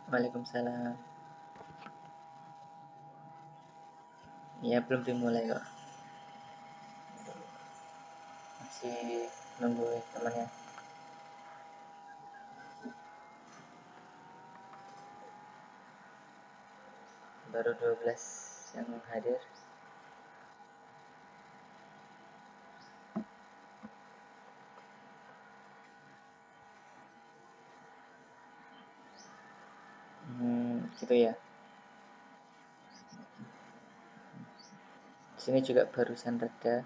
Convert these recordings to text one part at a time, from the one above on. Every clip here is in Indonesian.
Waalaikumsalam. Ya, belum dimulai kok. Masih nungguin temannya. Baru 12 yang hadir. Gitu ya. Di sini juga barusan reda.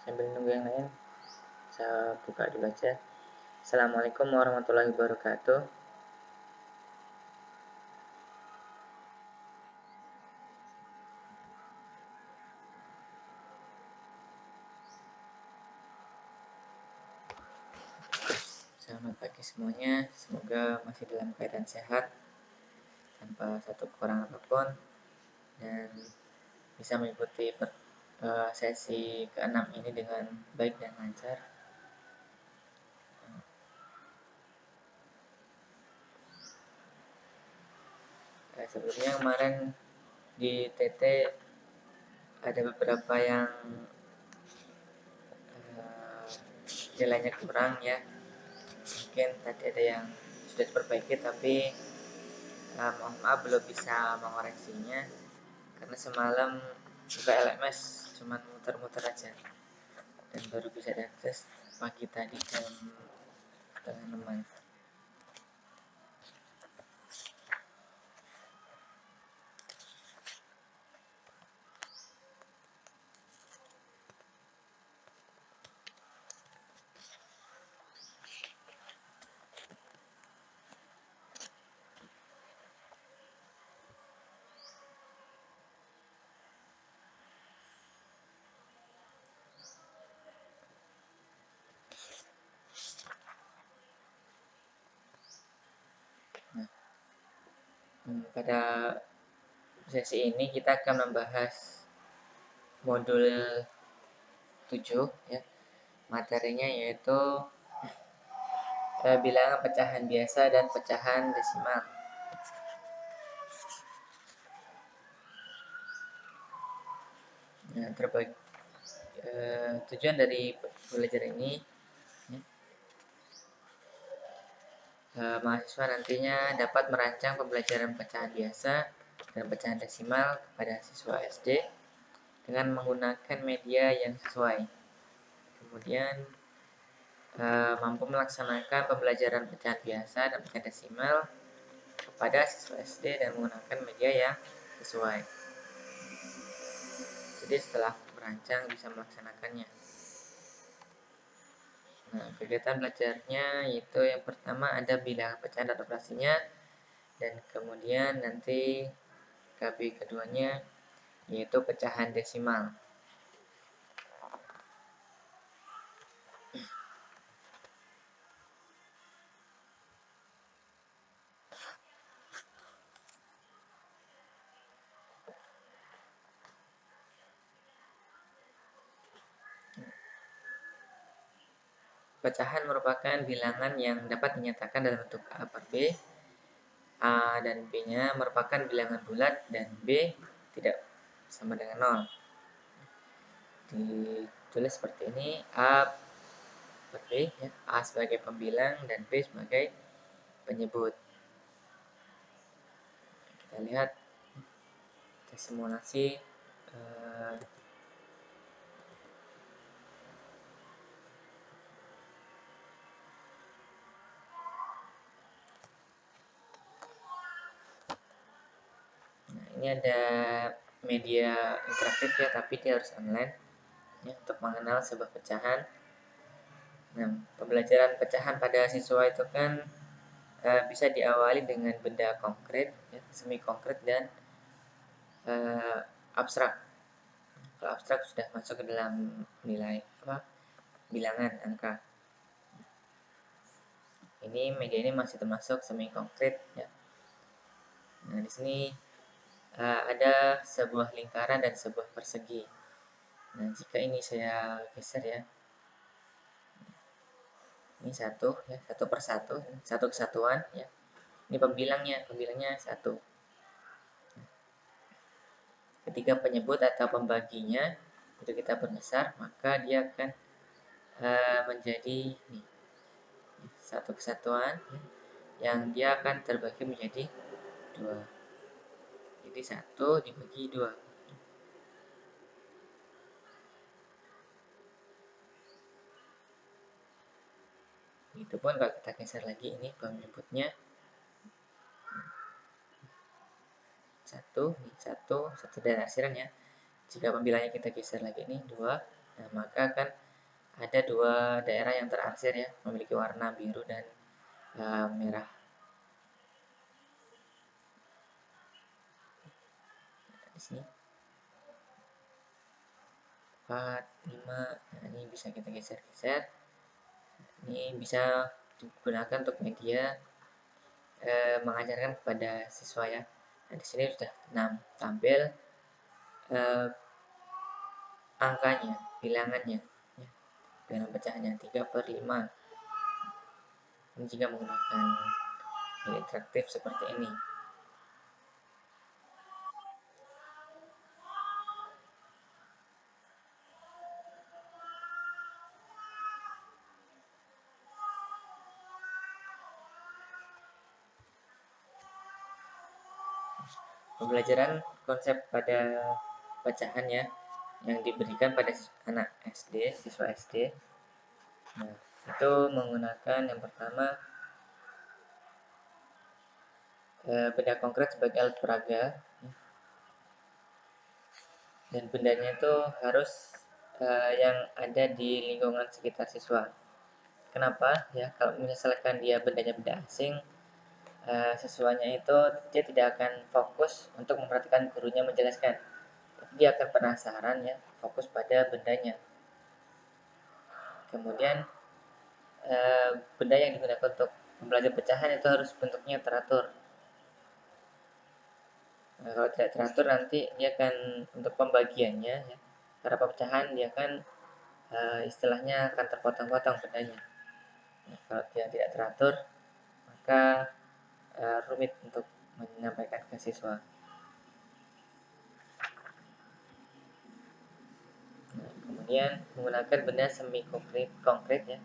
Sambil nunggu yang lain, saya buka dulu aja. Assalamualaikum warahmatullahi wabarakatuh. Selamat pagi semuanya. Semoga masih dalam keadaan sehat, tanpa satu kekurangan apapun, dan bisa mengikuti sesi ke-6 ini dengan baik dan lancar. Sebelumnya kemarin di TT ada beberapa yang nilainya kurang ya. Mungkin tadi ada yang sudah diperbaiki, tapi mohon maaf belum bisa mengoreksinya karena semalam buka LMS cuma muter-muter aja, dan baru bisa diakses pagi tadi jam setengah 6. Pada sesi ini kita akan membahas modul 7 ya. Materinya yaitu bilangan pecahan biasa dan pecahan desimal. Nah, tujuan dari belajar ini mahasiswa nantinya dapat merancang pembelajaran pecahan biasa dan pecahan desimal kepada siswa SD dengan menggunakan media yang sesuai. Kemudian mampu melaksanakan pembelajaran pecahan biasa dan pecahan desimal kepada siswa SD dan menggunakan media yang sesuai. Jadi setelah merancang bisa melaksanakannya. Nah, kegiatan belajarnya itu yang pertama ada bilangan pecahan dan operasinya, dan kemudian nanti KB keduanya yaitu pecahan desimal. Pecahan merupakan bilangan yang dapat dinyatakan dalam bentuk A per B. A dan B-nya merupakan bilangan bulat dan B tidak sama dengan 0. Ditulis seperti ini, A per B ya, A sebagai pembilang dan B sebagai penyebut. Kita lihat kita simulasi ini ada media interaktif ya, tapi dia harus online. ya, untuk mengenal sebuah pecahan. Nah, pembelajaran pecahan pada siswa itu kan bisa diawali dengan benda konkret, ya, semi konkret dan abstrak. Kalau abstrak sudah masuk ke dalam nilai bilangan angka. Ini media ini masih termasuk semi konkret, ya. Nah, di sini ada sebuah lingkaran dan sebuah persegi. Nah, jika ini saya geser, ya, ini satu, ya, satu per satu, satu kesatuan, ya. Ini pembilangnya satu. Ketika penyebut atau pembaginya itu kita perbesar, maka dia akan menjadi nih, satu kesatuan, ya, yang dia akan terbagi menjadi dua. Jadi satu dibagi dua. Itu pun kalau kita geser lagi, ini penyebutnya satu, satu dan arsiran, ya. Jika pembilangnya kita geser lagi ini dua, nah maka akan ada dua daerah yang terarsir, ya, memiliki warna biru dan merah. Di sini 4, 5, nah ini bisa kita geser-geser. Ini bisa digunakan untuk media mengajarkan kepada siswa, ya. Nah, di sini sudah 6 tampil angkanya, bilangannya, ya. Bilangan pecahannya 3/5. Ini jika menggunakan media interaktif seperti ini. Pembelajaran konsep pada pecahan, ya, yang diberikan pada anak SD, siswa SD. Nah, itu menggunakan yang pertama benda konkret sebagai alat peraga, dan bendanya itu harus yang ada di lingkungan sekitar siswa. Kenapa? Ya, kalau misalkan dia bendanya benda asing, siswanya itu dia tidak akan fokus untuk memperhatikan gurunya menjelaskan. Dia akan penasaran, ya, fokus pada bendanya. Kemudian benda yang digunakan untuk belajar pecahan itu harus bentuknya teratur. Nah, kalau tidak teratur nanti dia akan untuk pembagiannya, ya, karena pecahan dia akan istilahnya akan terpotong-potong bendanya. Nah, kalau dia tidak teratur maka rumit untuk menyampaikan ke siswa. Nah, kemudian menggunakan benda semi konkret, ya.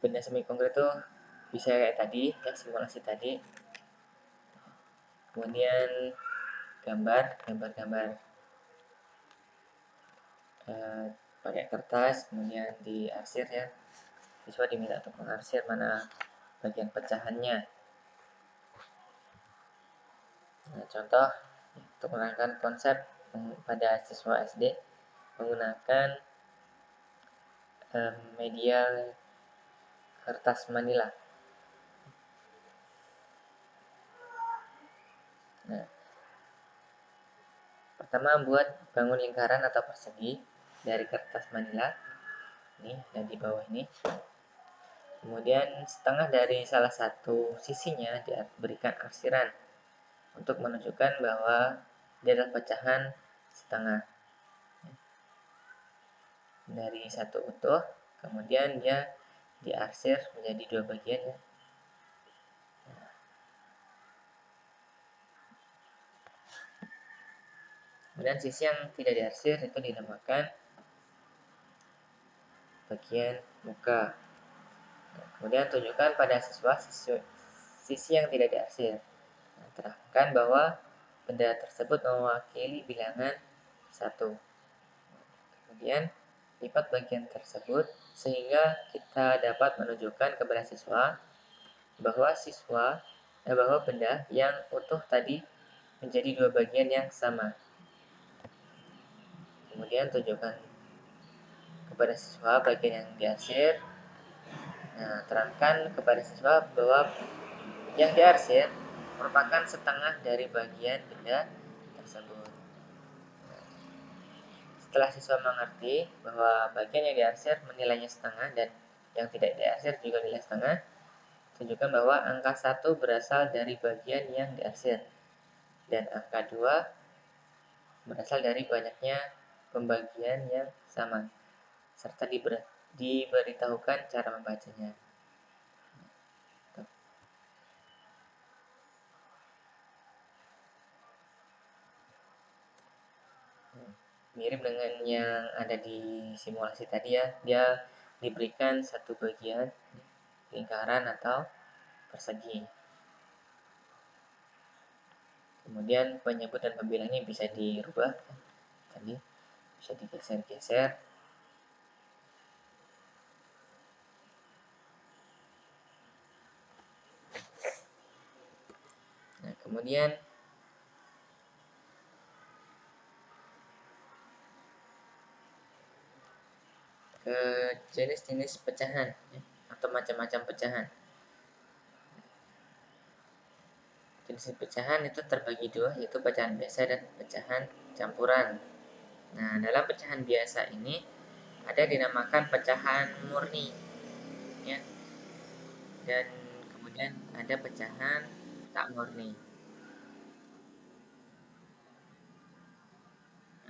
Benda semi konkret itu bisa kayak tadi, ya, simulasi tadi. Kemudian gambar pakai kertas, kemudian diarsir, ya. Siswa diminta untuk mengarsir mana bagian pecahannya. Nah, contoh untuk menerangkan konsep pada siswa SD menggunakan media kertas manila. Nah, pertama buat bangun lingkaran atau persegi dari kertas manila ini dan di bawah ini. Kemudian setengah dari salah satu sisinya diberikan arsiran untuk menunjukkan bahwa dia adalah pecahan setengah dari satu utuh. Kemudian dia diarsir menjadi dua bagian, ya. Kemudian sisi yang tidak diarsir itu dinamakan bagian muka. Kemudian tunjukkan pada siswa sisi yang tidak diarsir. Nah, terangkan bahwa benda tersebut mewakili bilangan 1. Kemudian lipat bagian tersebut sehingga kita dapat menunjukkan kepada siswa bahwa benda yang utuh tadi menjadi dua bagian yang sama. kemudian tunjukkan kepada siswa bagian yang diarsir. Nah, terangkan kepada siswa bahwa yang diarsir merupakan setengah dari bagian benda tersebut. Setelah siswa mengerti bahwa bagian yang diarsir menilainya setengah dan yang tidak diarsir juga nilai setengah, tunjukkan bahwa angka 1 berasal dari bagian yang diarsir dan angka 2 berasal dari banyaknya pembagian yang sama, serta diberitahukan cara membacanya. Mirip dengan yang ada di simulasi tadi ya, dia diberikan satu bagian lingkaran atau persegi. Kemudian penyebut dan pembilangnya bisa dirubah, tadi bisa digeser-geser. Nah, kemudian ke jenis-jenis pecahan ya, atau macam-macam pecahan. Jenis pecahan itu terbagi dua, yaitu pecahan biasa dan pecahan campuran. Nah, dalam pecahan biasa ini ada dinamakan pecahan murni ya, dan kemudian ada pecahan tak murni.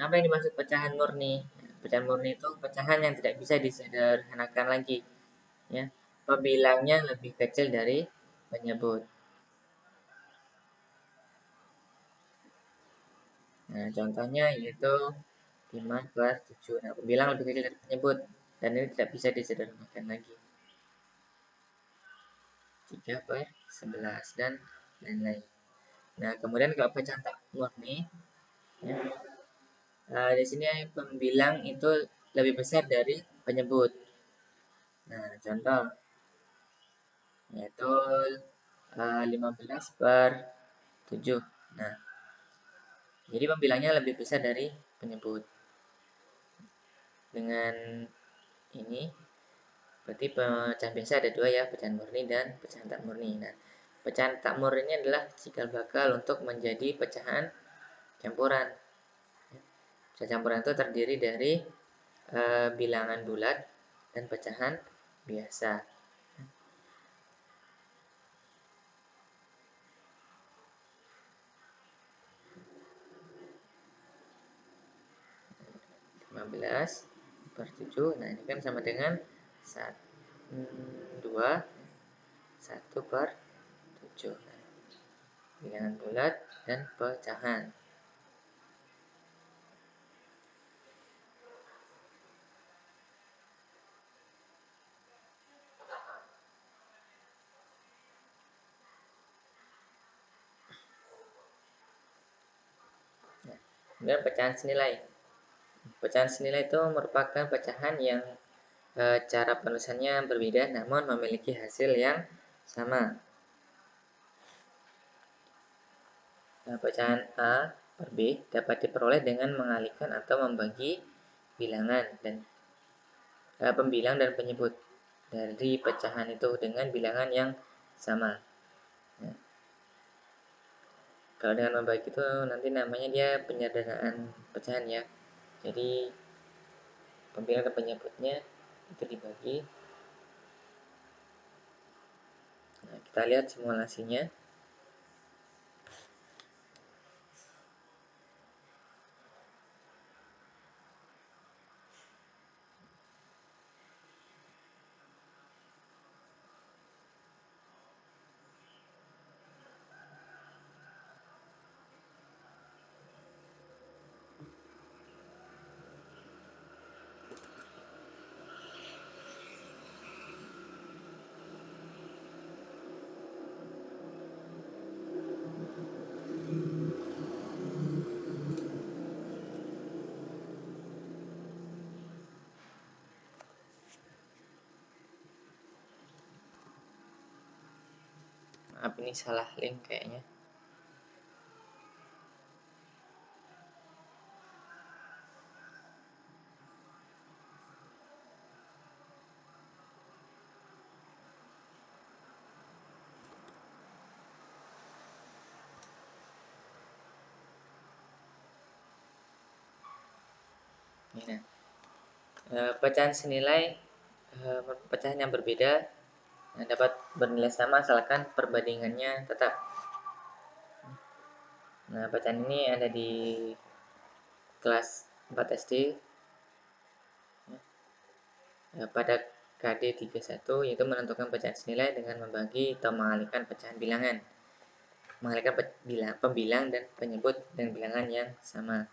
Apa yang dimaksud pecahan murni? Pecahan murni itu pecahan yang tidak bisa disederhanakan lagi ya, pembilangnya lebih kecil dari penyebut. Nah, contohnya yaitu 5/7. Nah, pembilang lebih kecil dari penyebut dan ini tidak bisa disederhanakan lagi. 3/11 dan lain-lain. Nah, kemudian kalau pecahan tak murni ya, di sini pembilang itu lebih besar dari penyebut. Nah, contoh yaitu 15/7. Nah, jadi pembilangnya lebih besar dari penyebut. Dengan ini berarti pecahan biasa ada dua ya, pecahan murni dan pecahan tak murni. Nah, pecahan tak murni ini adalah cikal bakal untuk menjadi pecahan campuran. Pecahan campuran itu terdiri dari bilangan bulat dan pecahan biasa. Lima belas per 7. Nah, ini kan sama dengan 2 1/7. Nah, bilangan bulat dan pecahan. Nah, kemudian pecahan senilai. Pecahan senilai itu merupakan pecahan yang cara penulisannya berbeda namun memiliki hasil yang sama. Nah, pecahan A per B dapat diperoleh dengan mengalihkan atau membagi bilangan dan pembilang dan penyebut dari pecahan itu dengan bilangan yang sama. Nah, kalau dengan membagi itu nanti namanya dia penyederhanaan pecahan ya. Jadi pembilang dan penyebutnya itu dibagi. Nah, kita lihat simulasinya. Maaf, ini salah link kayaknya. Nah, pecahan senilai pecahan yang berbeda dapat bernilai sama asalkan perbandingannya tetap. Nah, pecahan ini ada di kelas 4 SD pada KD 31, yaitu menentukan pecahan senilai dengan membagi atau mengalihkan pecahan bilangan. Mengalihkan pembilang dan penyebut dengan bilangan yang sama.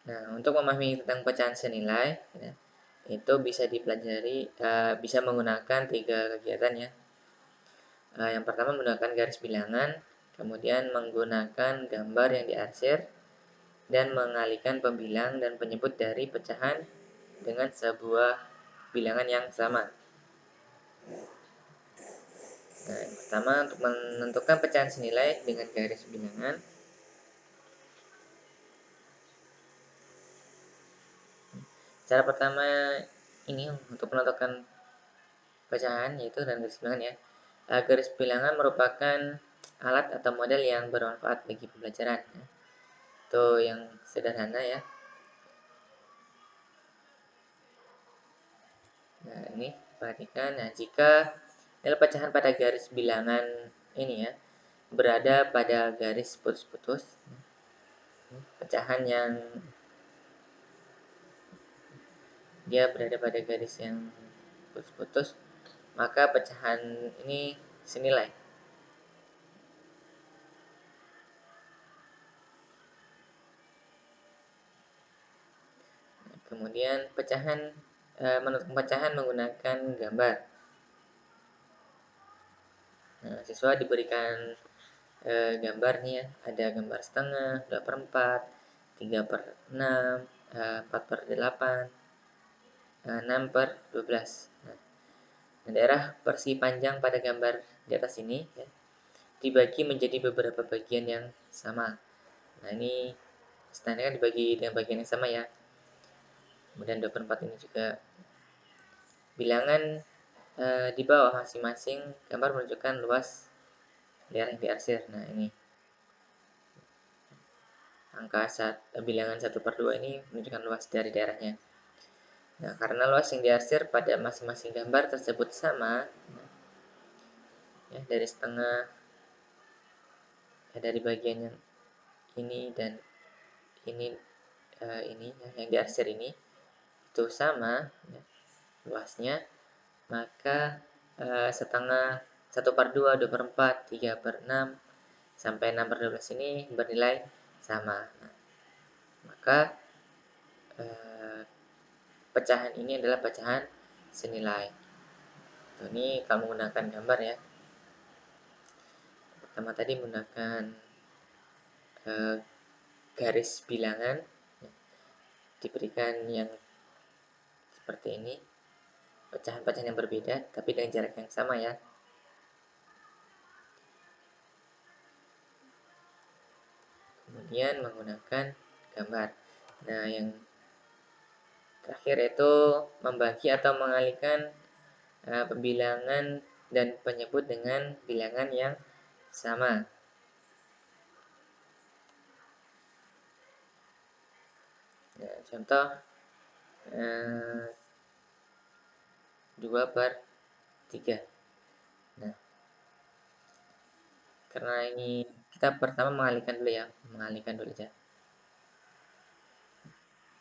Nah, untuk memahami tentang pecahan senilai, ya, itu bisa dipelajari, bisa menggunakan 3 kegiatan ya. Yang pertama menggunakan garis bilangan, kemudian menggunakan gambar yang diarsir, dan mengalihkan pembilang dan penyebut dari pecahan dengan sebuah bilangan yang sama. Nah, yang pertama untuk menentukan pecahan senilai dengan garis bilangan. Cara pertama ini untuk menentukan pecahan yaitu dengan garis bilangan ya. Garis bilangan merupakan alat atau model yang bermanfaat bagi pembelajaran. Itu yang sederhana ya. Nah, ini perhatikan. Nah, jika nilai pecahan pada garis bilangan ini ya berada pada garis putus-putus, pecahan yang dia berada pada garis yang putus-putus, maka pecahan ini senilai. Kemudian menentukan pecahan menggunakan gambar. Nah, siswa diberikan gambar nih ya, ada gambar setengah, 2/4, 3/6, 4/8, 6/12. Nah, daerah persegi panjang pada gambar di atas ini ya, dibagi menjadi beberapa bagian yang sama. Nah, ini standar kan dibagi dengan bagian yang sama ya. Kemudian 2/4 ini juga bilangan di bawah masing-masing gambar menunjukkan luas daerah yang diarsir. Nah, ini angka bilangan 1/2 ini menunjukkan luas dari daerahnya. Nah, karena luas yang diarsir pada masing-masing gambar tersebut sama, ya, dari setengah, ya, dari bagian yang ini dan ini, ini ya, yang diarsir ini itu sama ya, luasnya, maka setengah 1/2, 2/4, 3/6 sampai 6/12 ini bernilai sama. Nah, maka pecahan ini adalah pecahan senilai. Ini kalau menggunakan gambar ya. Pertama tadi menggunakan garis bilangan, diberikan yang seperti ini, pecahan-pecahan yang berbeda tapi dengan jarak yang sama ya. Kemudian menggunakan gambar. Nah, yang terakhir itu membagi atau mengalihkan pembilangan dan penyebut dengan bilangan yang sama. Nah, contoh 2/3. Nah, karena ini kita pertama mengalihkan dulu ya, mengalihkan dulu aja.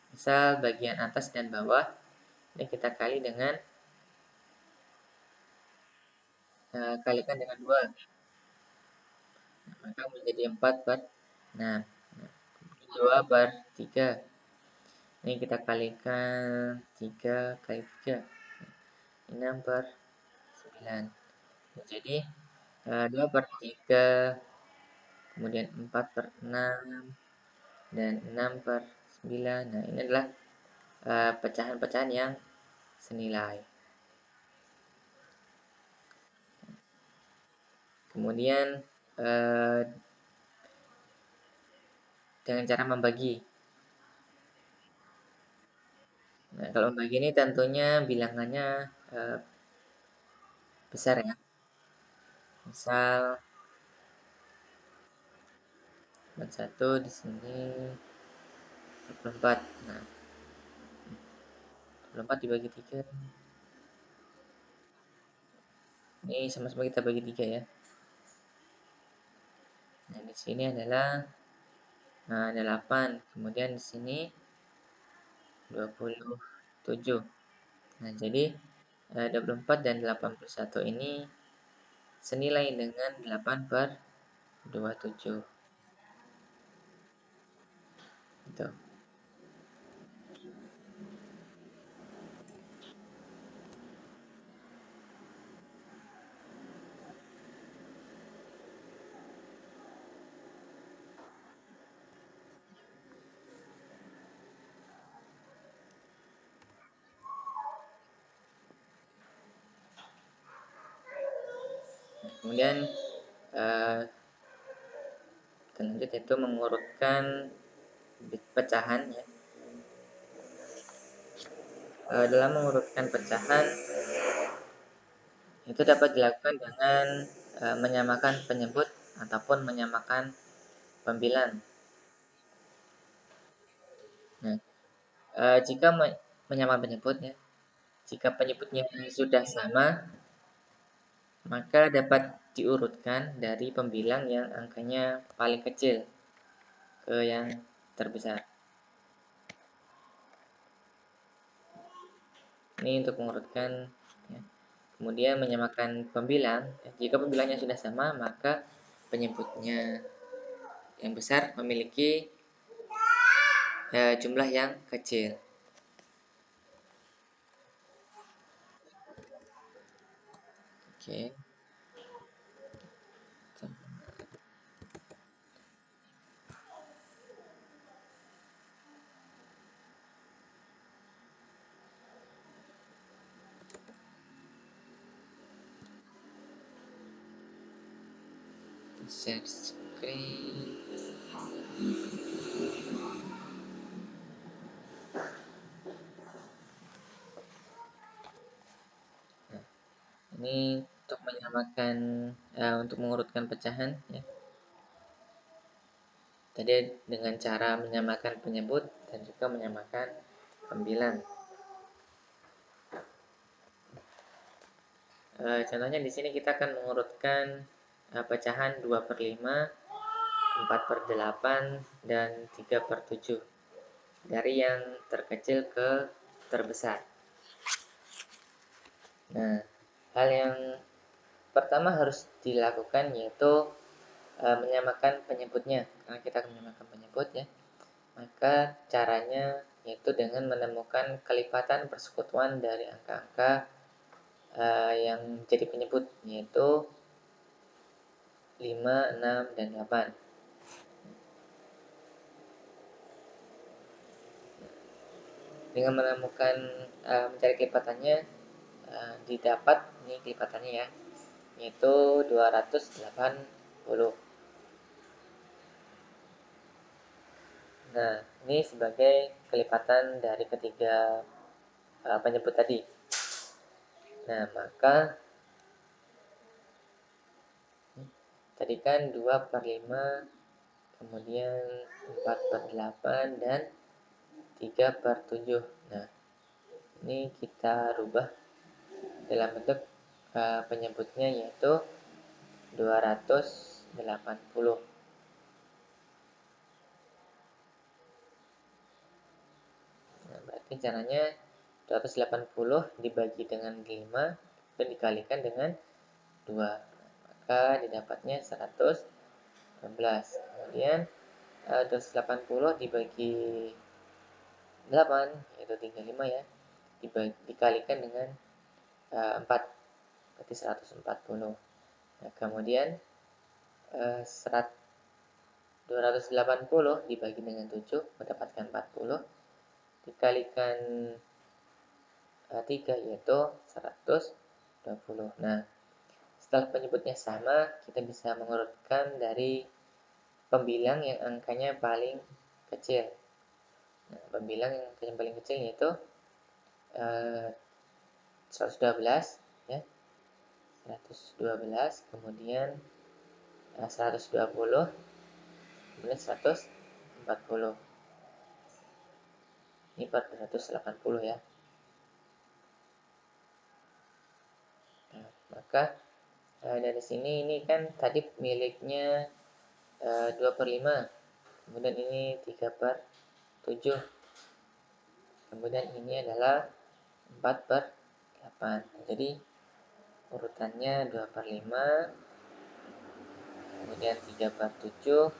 Misal bagian atas dan bawah ini kita kali dengan kalikan dengan 2, maka menjadi 4/6. 2/3. Ini kita kalikan 3 kali 3, 6/9. Jadi 2/3, kemudian 4/6, dan 6/9. Nah, ini adalah pecahan-pecahan yang senilai. Kemudian dengan cara membagi. Nah, kalau membagi ini tentunya bilangannya besar ya. Misal 1 di sini 24. Nah, 24 dibagi 3. Ini sama-sama kita bagi 3 ya. Nah, di sini adalah 8. Kemudian di sini 27. Nah, jadi 24 dan 81 ini senilai dengan 8/27. Gitu. Kemudian kita lanjut, yaitu mengurutkan pecahan ya. Dalam mengurutkan pecahan itu dapat dilakukan dengan menyamakan penyebut ataupun menyamakan pembilang. Nah, jika menyamakan penyebut ya, jika penyebutnya sudah sama, maka dapat diurutkan dari pembilang yang angkanya paling kecil ke yang terbesar. Ini untuk mengurutkan ya. Kemudian menyamakan pembilang. Jika pembilangnya sudah sama, maka penyebutnya yang besar memiliki jumlah yang kecil. Oke. Share screen. Nah, ini untuk menyamakan, untuk mengurutkan pecahan ya. Tadi dengan cara menyamakan penyebut dan juga menyamakan pembilang. Contohnya di sini kita akan mengurutkan pecahan 2/5, 4/8, dan 3/7 dari yang terkecil ke terbesar. Nah, hal yang pertama harus dilakukan yaitu menyamakan penyebutnya. Karena kita akan menyamakan penyebut ya, maka caranya yaitu dengan menemukan kelipatan persekutuan dari angka-angka yang jadi penyebut, yaitu 5, 6, dan 8. Dengan menemukan mencari kelipatannya, didapat ini kelipatannya ya, yaitu 280. Nah, ini sebagai kelipatan dari ketiga penyebut tadi. Nah, maka tadi kan 2/5, kemudian 4/8, dan 3/7. Nah, ini kita rubah dalam bentuk penyebutnya yaitu 280. Nah, berarti caranya 280 dibagi dengan 5 dan dikalikan dengan 2. Maka didapatnya 112. Kemudian 280 dibagi 8 yaitu 35 ya. Dikalikan dengan 4 berarti 140. Nah, kemudian 280 dibagi dengan 7 mendapatkan 40, dikalikan 3 yaitu 120. Nah, setelah penyebutnya sama, kita bisa mengurutkan dari pembilang yang angkanya paling kecil. Nah, pembilang yang angkanya paling kecil yaitu 112 ya. 112, kemudian 120 kemudian 140. Ini per 280 ya. Nah, maka dari sini ini kan tadi miliknya 2/5, kemudian ini 3/7, kemudian ini adalah 4/8. Jadi urutannya 2/5, kemudian 3/7,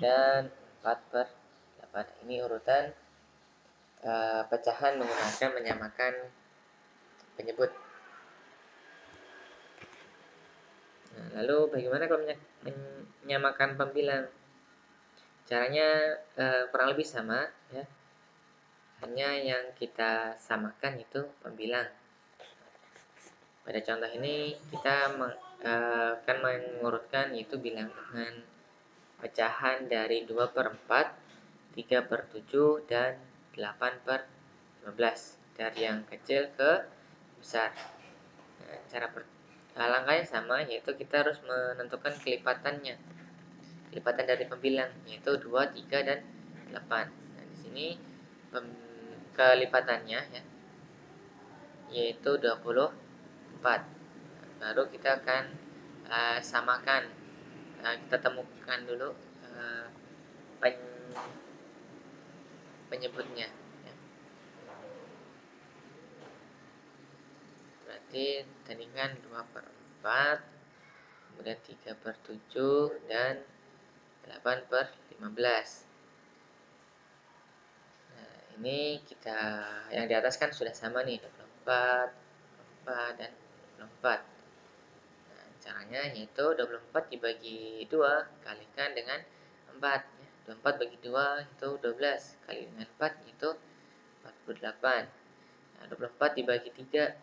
dan 4/8. Ini urutan pecahan menggunakan menyamakan penyebut. Nah, lalu bagaimana kalau menyamakan pembilang? Caranya kurang lebih sama ya. Hanya yang kita samakan itu pembilang. Pada contoh ini kita akan mengurutkan yaitu bilangan pecahan dari 2/4, 3/7, dan 8/15 dari yang kecil ke besar. Nah, langkahnya sama, yaitu kita harus menentukan kelipatannya. Kelipatan dari pembilang yaitu 2, 3, dan 8. Nah, di sini kelipatannya ya, yaitu 24. Baru kita akan samakan. Kita temukan dulu penyebutnya ya. Berarti tadi kan 2/4, kemudian 3/7, dan 8/15. Nah, ini kita yang di atas kan sudah sama nih, 24, 4, dan 24. Nah, caranya yaitu 24 dibagi 2 kalikan dengan 4 ya. 24 bagi 2 itu 12, kali dengan 4 itu 48. Nah, 24 dibagi 3,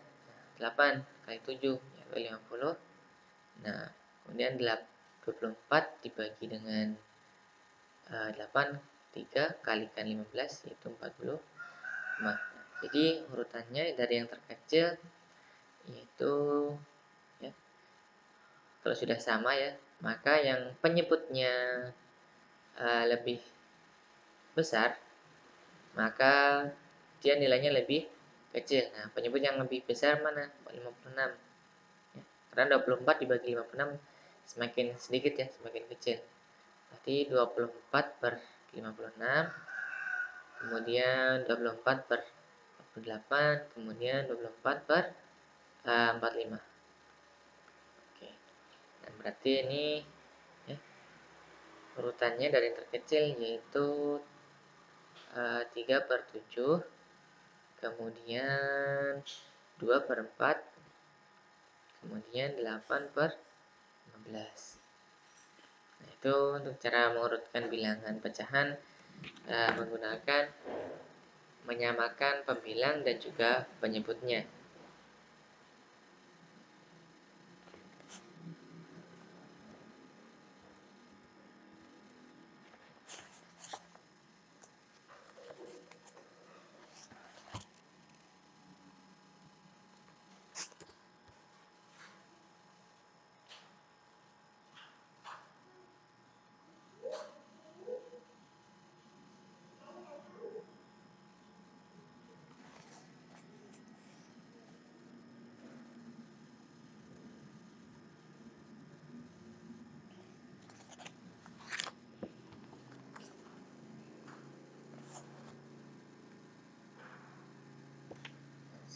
8 kali 7 yaitu 50. Nah, kemudian 24 dibagi dengan 8, 3 kalikan 15 yaitu 45. Jadi urutannya dari yang terkecil yaitu ya, kalau sudah sama ya, maka yang penyebutnya lebih besar, maka dia nilainya lebih kecil. Nah, penyebut yang lebih besar mana? 56 ya. Karena 24 dibagi 56 semakin sedikit ya, semakin kecil. Berarti 24/56, kemudian 24/48, kemudian 24/45. Oke. Dan berarti ini ya, urutannya dari yang terkecil yaitu 3/7, kemudian 2/4, kemudian 8/15. Nah, itu untuk cara mengurutkan bilangan pecahan menggunakan menyamakan pembilang dan juga penyebutnya.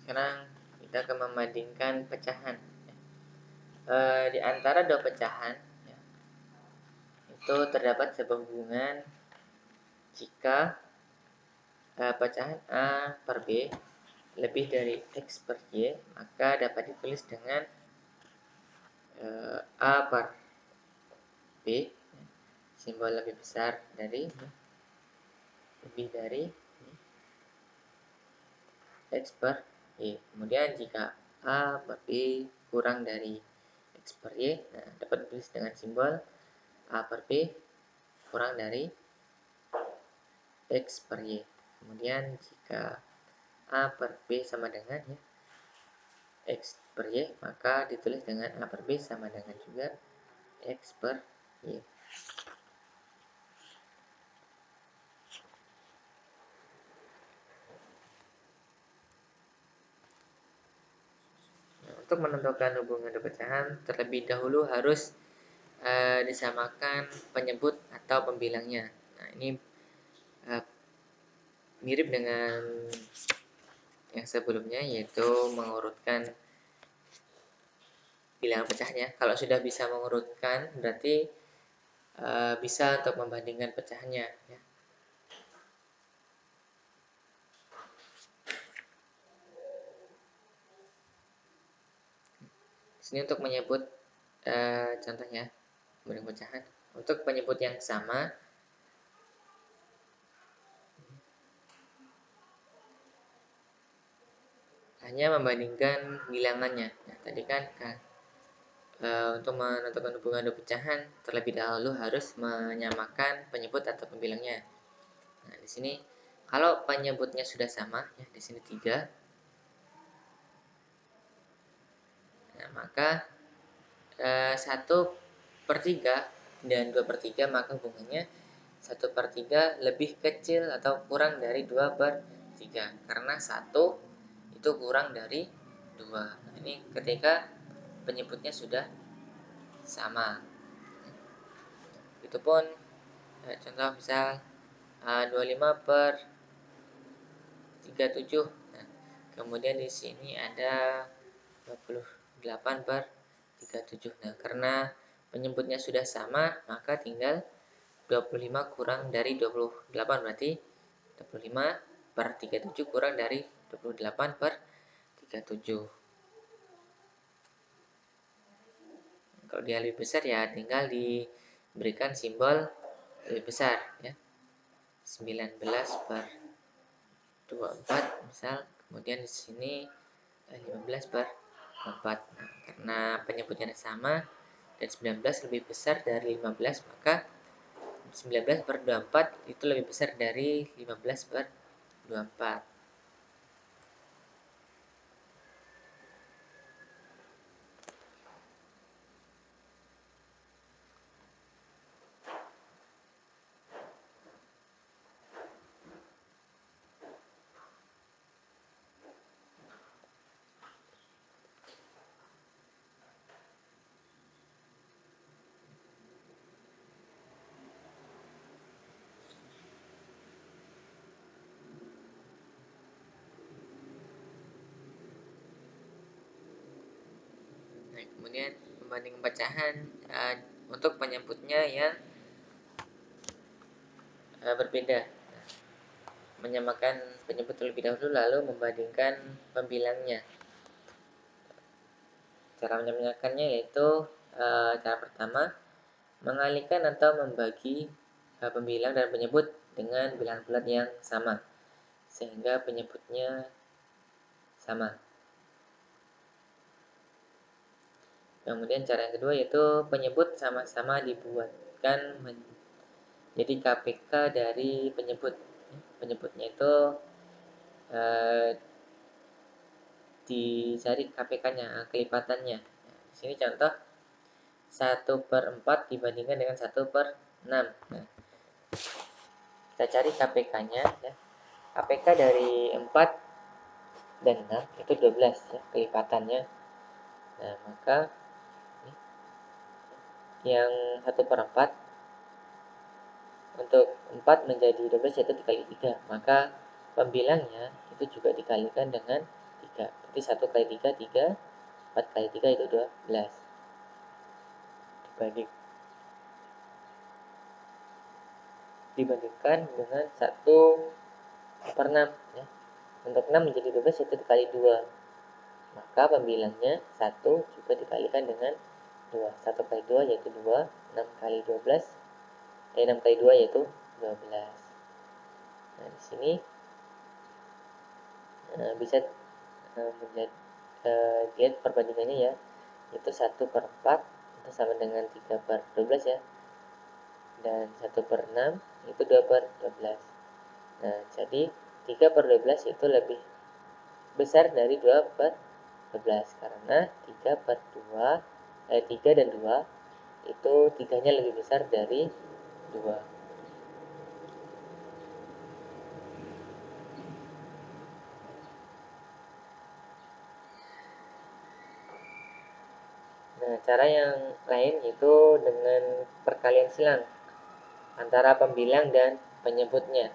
Sekarang kita akan membandingkan pecahan. Di antara dua pecahan ya, itu terdapat sebuah hubungan jika pecahan A per B lebih dari X per Y, maka dapat ditulis dengan A per B, simbol lebih besar dari lebih dari X per Y. Kemudian jika A per B kurang dari X per Y, nah, dapat ditulis dengan simbol A per B kurang dari X per Y. Kemudian jika A per B sama dengan ya, X per Y, maka ditulis dengan A per B sama dengan juga X per Y. untuk menentukan hubungan pecahan terlebih dahulu harus disamakan penyebut atau pembilangnya. Nah, ini mirip dengan yang sebelumnya, yaitu mengurutkan bilangan pecahnya. Kalau sudah bisa mengurutkan, berarti bisa untuk membandingkan pecahannya, ya. Sini untuk menyebut contohnya membanding pecahan. Untuk penyebut yang sama, hanya membandingkan bilangannya. Nah, tadi kan untuk menentukan hubungan dua pecahan terlebih dahulu harus menyamakan penyebut atau pembilangnya. Nah, di sini kalau penyebutnya sudah sama, ya di sini 3. Nah, maka 1/3 dan 2/3, maka hubungannya 1/3 lebih kecil atau kurang dari 2/3, karena 1 itu kurang dari 2. Nah, ini ketika penyebutnya sudah sama. Itu pun contoh misal 25/37. Nah, kemudian di sini ada 28/37. Nah, karena penyebutnya sudah sama, maka tinggal 25 kurang dari 28, berarti 25/37 kurang dari 28/37. Kalau dia lebih besar, ya tinggal diberikan simbol lebih besar, ya. 19/24 misal, kemudian di sini 15/4. Nah, karena penyebutnya sama dan 19 lebih besar dari 15, maka 19/24 itu lebih besar dari 15/24. Nah, kemudian membanding pecahan untuk penyebutnya yang berbeda. Nah, menyamakan penyebut terlebih dahulu lalu membandingkan pembilangnya. Cara menyamakannya yaitu cara pertama, mengalihkan atau membagi pembilang dan penyebut dengan bilangan bulat yang sama sehingga penyebutnya sama. Kemudian cara yang kedua yaitu penyebut sama-sama dibuatkan menjadi KPK dari penyebut. Penyebutnya itu dicari KPK-nya, kelipatannya. Nah, di sini contoh 1/4 dibandingkan dengan 1/6. Nah, kita cari KPK-nya, ya. KPK dari 4 dan 6 itu 12, ya, kelipatannya. Nah, maka yang 1/4 untuk 4 menjadi 12 yaitu dikali 3, maka pembilangnya itu juga dikalikan dengan 3. Jadi 1 kali 3, 3, 4 kali 3 itu 12. Dibandingkan dengan 1/6, ya. Untuk 6 menjadi 12 yaitu dikali 2. Maka pembilangnya 1 juga dikalikan dengan 2. 1 kali 2 yaitu 2, 6 kali 12, 6 kali 2 yaitu 12. Nah, di sini bisa lihat perbandingannya, ya, yaitu 1/4 itu sama dengan 3/12, ya, dan 1/6 itu 2/12. Nah, jadi 3/12 itu lebih besar dari 2/12 karena 3 dan 2 itu 3-nya lebih besar dari 2. Nah, cara yang lain itu dengan perkalian silang antara pembilang dan penyebutnya.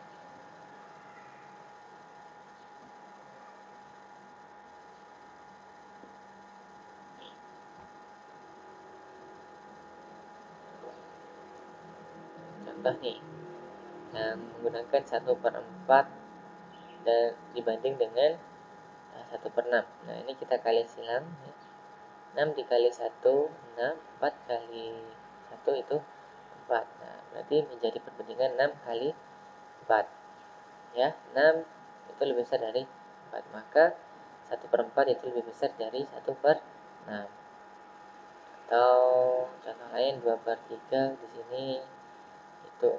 Contoh nih, yang menggunakan 1/4 dan dibanding dengan 1/6. Nah, ini kita kali silang ya. 6 dikali 1, 6, 4 kali 1 itu 4. Nah, berarti menjadi perbandingan 6 kali 4. Ya, 6 itu lebih besar dari 4. Maka 1/4 itu lebih besar dari 1/6. Atau contoh lain 2/3 di sini itu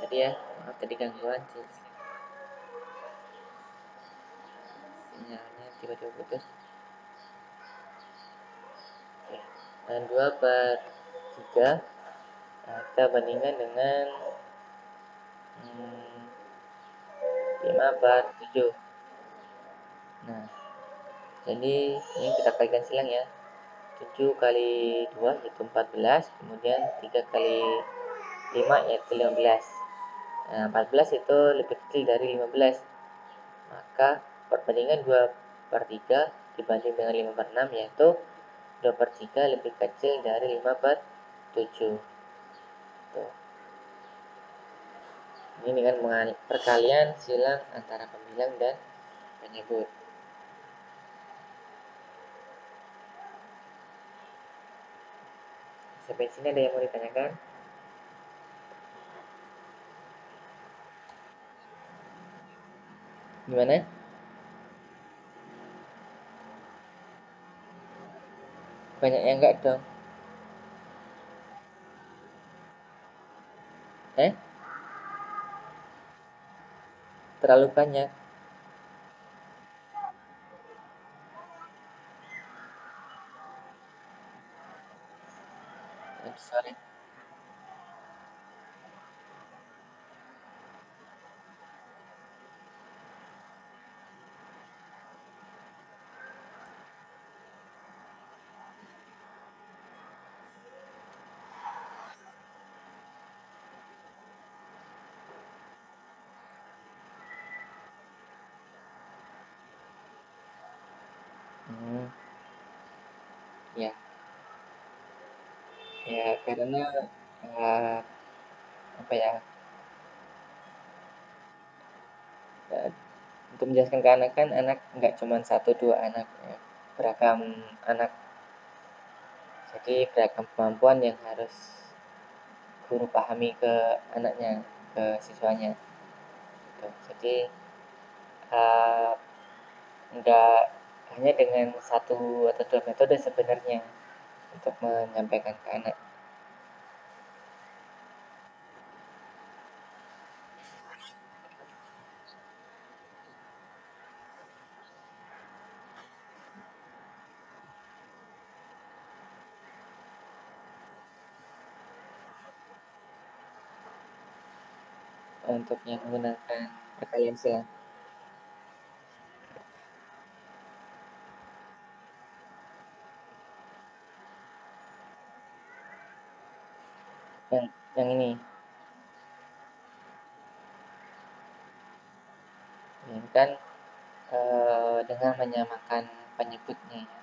tadi ya, maaf tadi gangguan sih, sinyalnya tiba-tiba putus. Oke. Dan 2/3 kita bandingkan dengan 5/7. Nah, jadi ini kita kalikan silang ya. 7 kali 2 yaitu 14, kemudian 3 kali 5 yaitu 15. Nah, 14 itu lebih kecil dari 15. Maka perbandingan 2/3 dibanding dengan 5/6 yaitu 2/3 lebih kecil dari 5/7. Tuh. Ini dengan perkalian silang antara pembilang dan penyebut. Sampai sini ada yang mau ditanyakan? Gimana? Banyak yang enggak dong. Eh? Terlalu banyak. Sorry. Hmm, ya, ya karena uh, apa ya, uh, untuk menjelaskan ke anak kan anak nggak cuma satu dua anak ya. Beragam anak, jadi beragam kemampuan yang harus guru pahami ke anaknya, ke siswanya gitu. Jadi uh, nggak hanya dengan satu atau dua metode sebenarnya untuk menyampaikan ke anak. Untuk yang menggunakan perkalian silang, yang ini ini kan dengan menyamakan penyebutnya ya.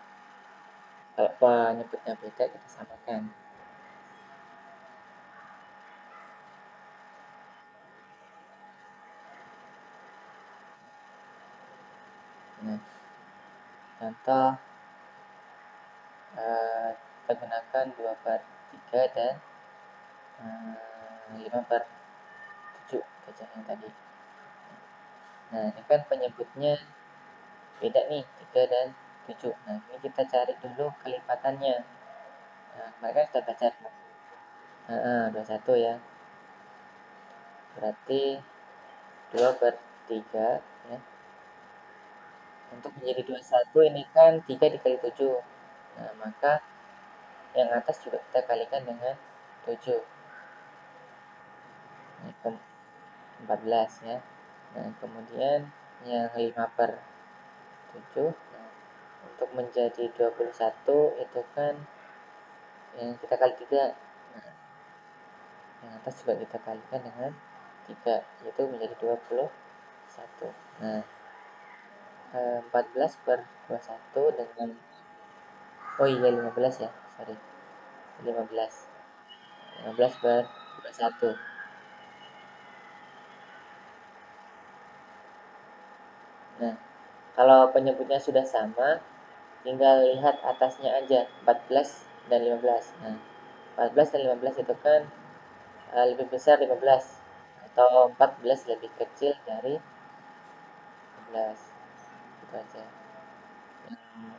Kalau penyebutnya beda kita samakan. Nah, contoh kita gunakan 2/3 dan 5/7 yang tadi. Nah, ini kan penyebutnya beda nih, 3 dan 7. Nah, ini kita cari dulu kelipatannya. Nah, mereka sudah baca 21 ya. Berarti 2/3 ya. Untuk menjadi 21 ini kan 3 dikali 7. Nah, maka yang atas juga kita kalikan dengan 7. Nah, 14 ya. Nah, kemudian yang 5/7. Nah, untuk menjadi 21 itu kan yang kita kali 3. Nah, yang atas juga kita kalikan dengan 3, yaitu menjadi 21. Nah, 14/21 dengan, oh iya 15 ya, sorry, 15 15/21. Nah, kalau penyebutnya sudah sama, tinggal lihat atasnya aja, 14 dan 15. Nah, 14 dan 15 itu kan lebih besar 15, atau 14 lebih kecil dari 15. Itu aja.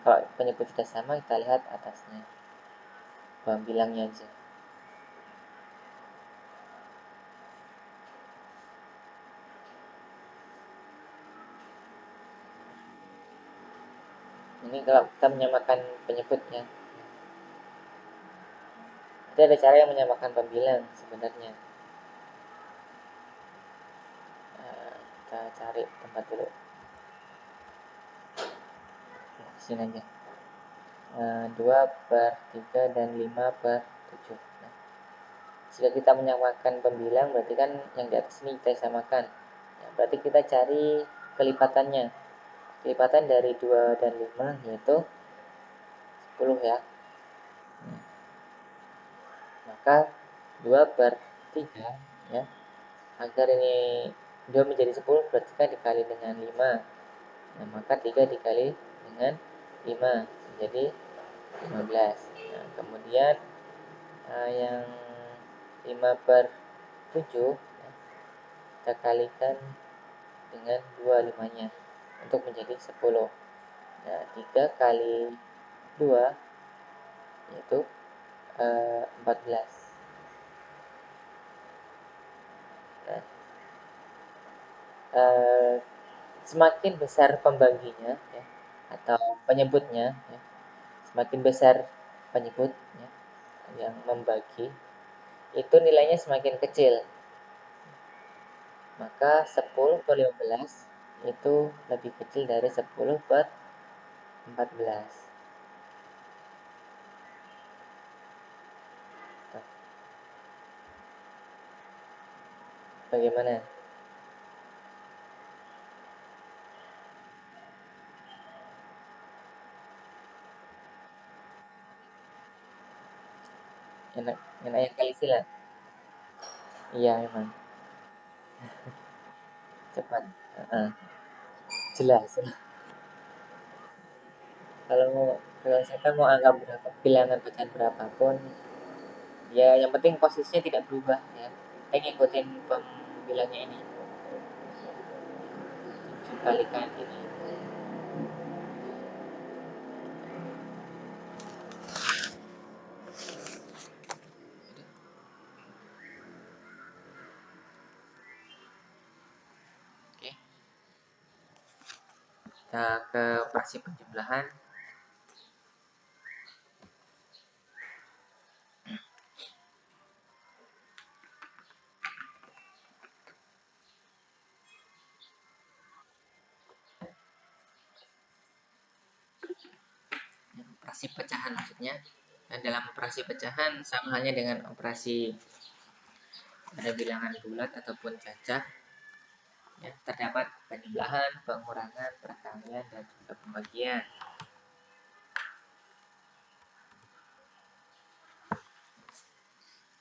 Kalau penyebut sudah sama, kita lihat atasnya, bilangnya aja. Ini kalau kita menyamakan penyebutnya. Jadi ada cara yang menyamakan pembilang sebenarnya. Kita cari tempat dulu. Sini aja. 2/3 dan 5/7. Nah, jika kita menyamakan pembilang, berarti kan yang di atas ini kita samakan. Nah, berarti kita cari kelipatannya. Kelipatan dari 2 dan 5 yaitu 10 ya. Maka 2/3 ya. Agar ini 2 menjadi 10 berarti kan dikali dengan 5. Nah, maka 3 dikali dengan 5 menjadi 15. Nah, kemudian yang 5/7 ya, kita kalikan dengan 25-nya untuk menjadi 10. Nah, 3 kali 2 yaitu 14. Nah, semakin besar pembaginya ya, atau penyebutnya ya, semakin besar penyebut ya, yang membagi, itu nilainya semakin kecil. Maka 10/15 itu lebih kecil dari 10/14. Bagaimana? Enak, enak yang kali silat. Iya memang cepat. Jelas. Kalau saya mau anggap berapa bilangan pecahan berapapun, ya yang penting posisinya tidak berubah ya. Kita ngikutin pembilangnya ini, kalikan ini. Oke, kita ke operasi penjumlahan. Operasi pecahan maksudnya. Dan dalam operasi pecahan sama halnya dengan operasi pada bilangan bulat ataupun cacah. Ya, terdapat penjumlahan, pengurangan, perkalian, dan juga pembagian.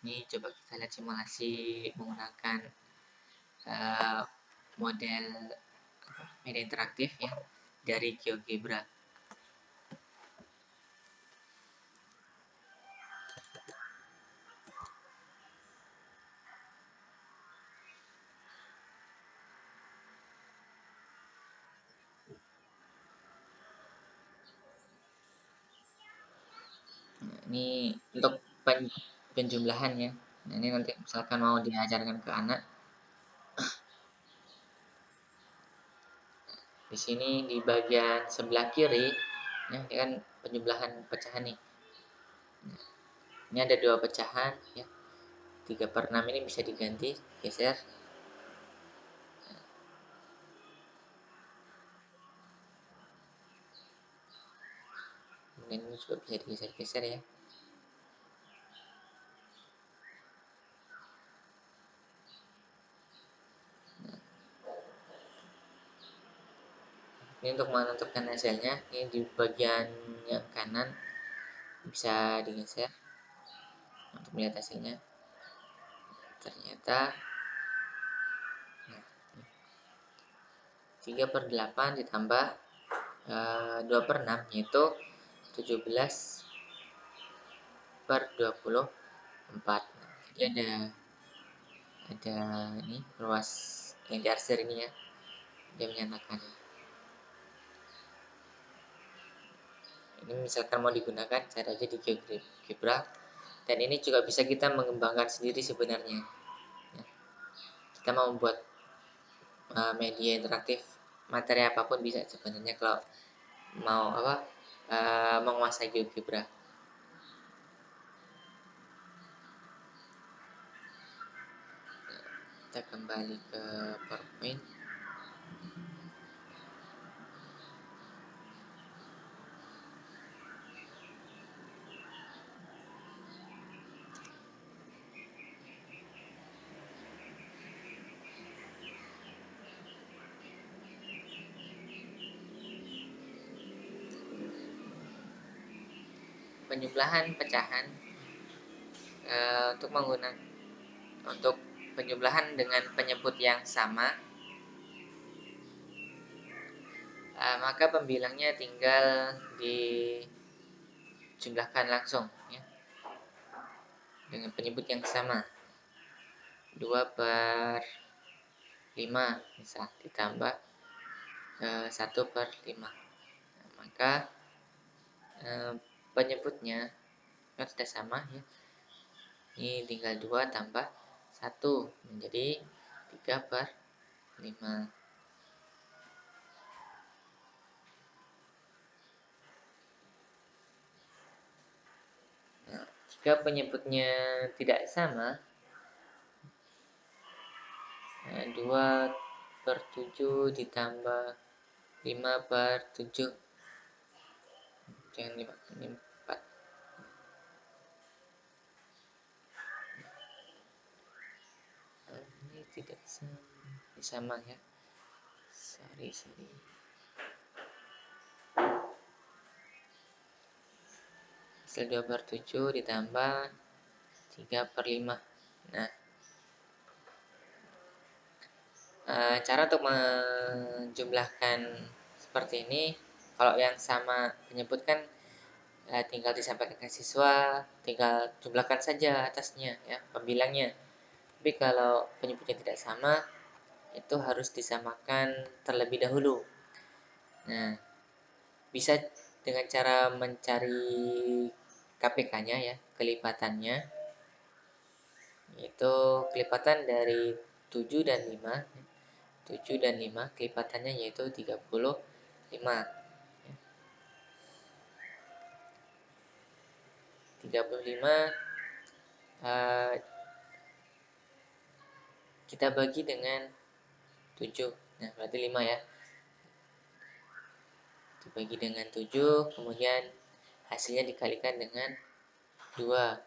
Ini coba kita lihat simulasi menggunakan model media interaktif ya. dari GeoGebra. Nah, ini untuk penjumlahan ya. Nah, ini nanti misalkan mau diajarkan ke anak. Di sini di bagian sebelah kiri, ya, ini kan penjumlahan pecahan nih. Nah, ini ada 2 pecahan, ya. 3/6 ini bisa diganti, geser. Kemudian ini juga bisa digeser-geser ya. Ini untuk menentukan hasilnya, ini di bagian yang kanan bisa digeser untuk melihat hasilnya. Ternyata 3/8 ditambah 2/6 yaitu 17/24. Jadi ada ini ruas yang diarsir ini ya, dia menyatakan ini misalkan mau digunakan, cari aja di GeoGebra. Dan ini juga bisa kita mengembangkan sendiri sebenarnya ya. Kita mau membuat media interaktif, materi apapun bisa sebenarnya kalau mau menguasai GeoGebra. Kita kembali ke PowerPoint. Penjumlahan pecahan untuk penjumlahan dengan penyebut yang sama, maka pembilangnya tinggal dijumlahkan langsung ya, dengan penyebut yang sama. 2/5 misal ditambah 1/5. Nah, maka penyebutnya kan sudah sama ya. Ini tinggal 2 tambah 1 menjadi 3/5. Nah, jika penyebutnya tidak sama, 2/7 ditambah 5/7, jangan 5, ini 4. Ini tidak sama, ini sama ya, sorry. Hasil 2/7 ditambah 3/5. Nah, cara untuk menjumlahkan seperti ini, kalau yang sama penyebut kan tinggal disampaikan ke siswa, tinggal jumlahkan saja atasnya ya, pembilangnya. Tapi kalau penyebutnya tidak sama, itu harus disamakan terlebih dahulu. Nah, bisa dengan cara mencari KPK-nya ya, kelipatannya. Yaitu kelipatan dari 7 dan 5. 7 dan 5 kelipatannya yaitu 35. 35 kita bagi dengan 7. Nah, berarti 5 ya. Dibagi dengan 7, kemudian hasilnya dikalikan dengan 2.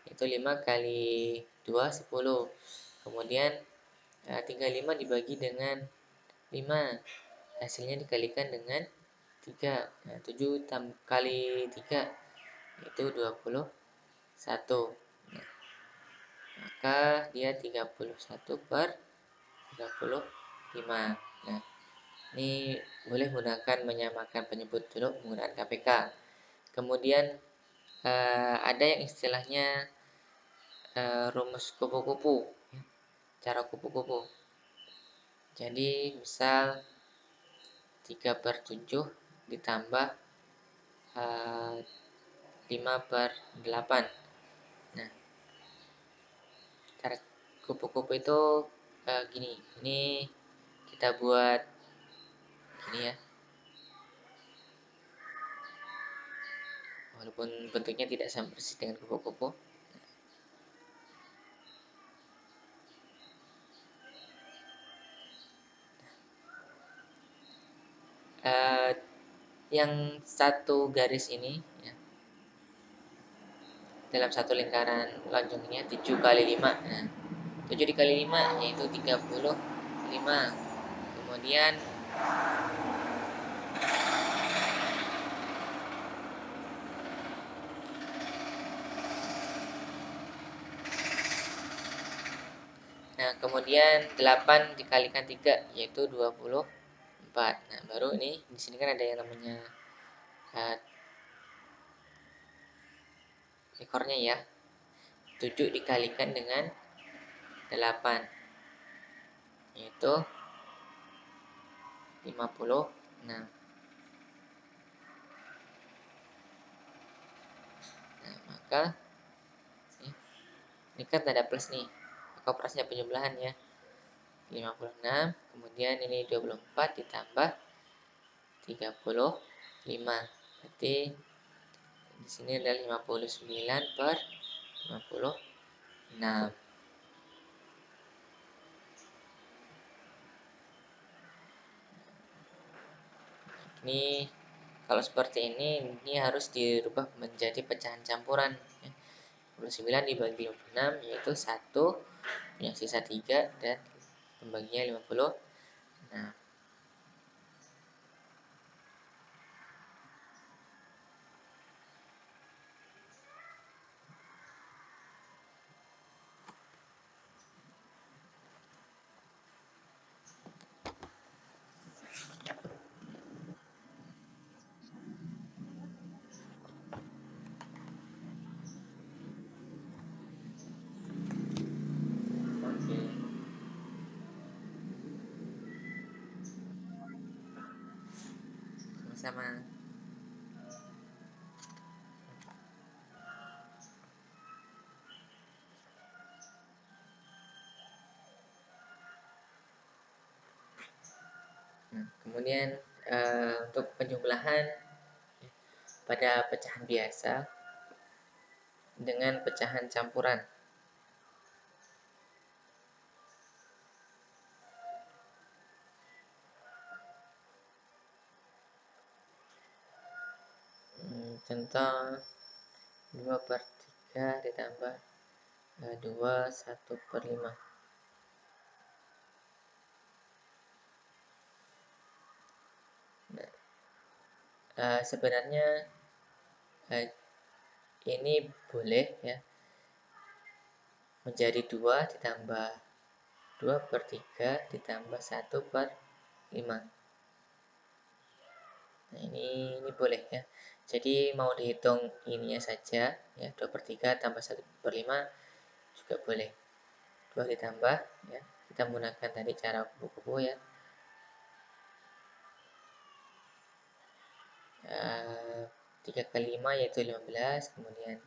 Itu 5 kali 2, 10. Kemudian 35 dibagi dengan 5. Hasilnya dikalikan dengan 3. Nah, 7 kali 3 itu 21. Nah, maka dia 31/35. Nah, Ini boleh menggunakan menyamakan penyebut dulu menggunakan KPK. Kemudian ada yang istilahnya rumus kupu-kupu, cara kupu-kupu. Jadi misal 3/7 ditambah 5/8. Nah, cara kupu-kupu itu gini. Ini kita buat gini ya. Walaupun bentuknya tidak sama persis dengan kupu-kupu. Yang satu garis ini ya, dalam satu lingkaran lonjongnya 7 kali 5. Nah, 7 dikali 5 yaitu 35. Kemudian kemudian 8 dikalikan 3 yaitu 24. Nah, baru ini di sini kan ada yang namanya ekornya ya. 7 dikalikan dengan 8 yaitu 56. Nah, maka ini kan tanda plus nih. Maka operasinya penjumlahan ya. 56, kemudian ini 24 ditambah 35. Berarti di sini adalah 59/56. Ini kalau seperti ini harus dirubah menjadi pecahan campuran. 29 dibagi 56 yaitu 1, yang sisa 3 dan pembaginya 50. Nah, oke. Sama-sama. Nah, kemudian untuk penjumlahan pada pecahan biasa dengan pecahan campuran. Contoh 2/3 ditambah 2 1/5. Sebenarnya ini boleh ya menjadi 2 ditambah 2/3 ditambah 1/5. Nah, ini boleh ya. Jadi mau dihitung ininya saja ya, 2/3 tambah 1/5 juga boleh. 2 ditambah ya, kita menggunakan tadi cara kupu-kupu ya. 3 kali 5 yaitu 15, kemudian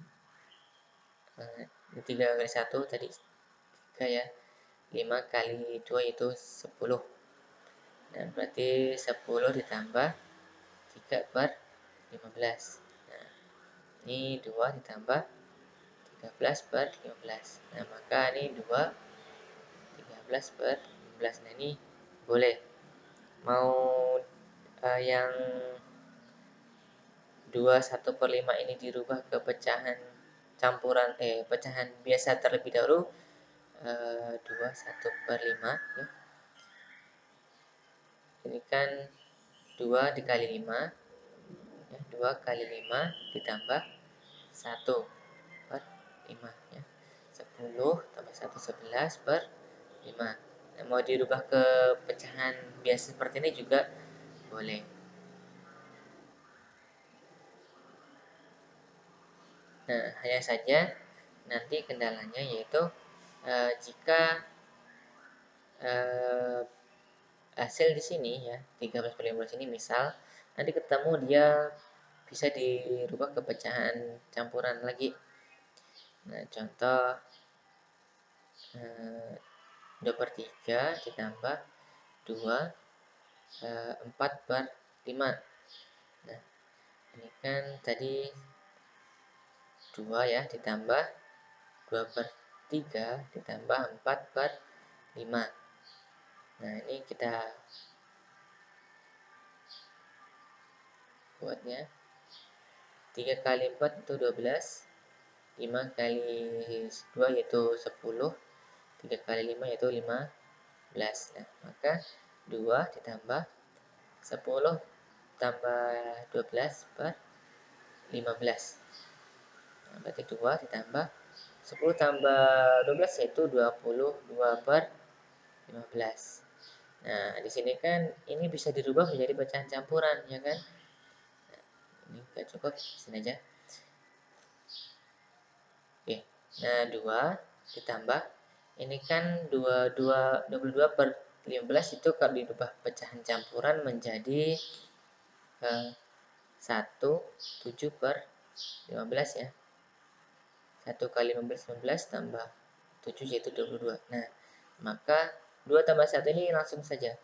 3 kali 1 tadi 3 ya. 5 kali 2 yaitu 10. Dan berarti 10 ditambah 3/15. Nah, ini 2 ditambah 13/15. Nah, maka ini 2 13/15. Nah, ini boleh. Mau yang 2 1/5 ini dirubah ke pecahan campuran pecahan biasa terlebih dahulu. 2 1/5 ya. Ini kan 2 dikali 5 ya, 2 kali 5 ditambah 1/5 ya. 10 tambah 1 11/5. Nah, mau dirubah ke pecahan biasa seperti ini juga boleh. Nah, hanya saja nanti kendalanya yaitu jika eh, hasil di sini ya 13/15 ini misal nanti ketemu dia bisa dirubah ke pecahan campuran lagi. Nah, contoh 2/3 ditambah 2 4/5. Nah, ini kan tadi 2 ya ditambah 2/3 ditambah 4/5. Nah, ini kita buatnya 3 kali 4 itu 12, 5 kali 2 yaitu 10, 3 kali 5 yaitu 15. Nah, maka 2 ditambah 10 tambah 12 per 15. Nah, berarti 2 ditambah 10 tambah 12 yaitu 22/15. Nah, di sini kan ini bisa dirubah menjadi pecahan campuran, ya kan? Nah, ini nggak cukup, sini aja. Oke, nah 2 ditambah, ini kan 22/15 itu kalau dirubah pecahan campuran menjadi 7/15 ya. 1 kali 15 tambah 7 yaitu 22. Nah, maka 2 tambah 1 ini langsung saja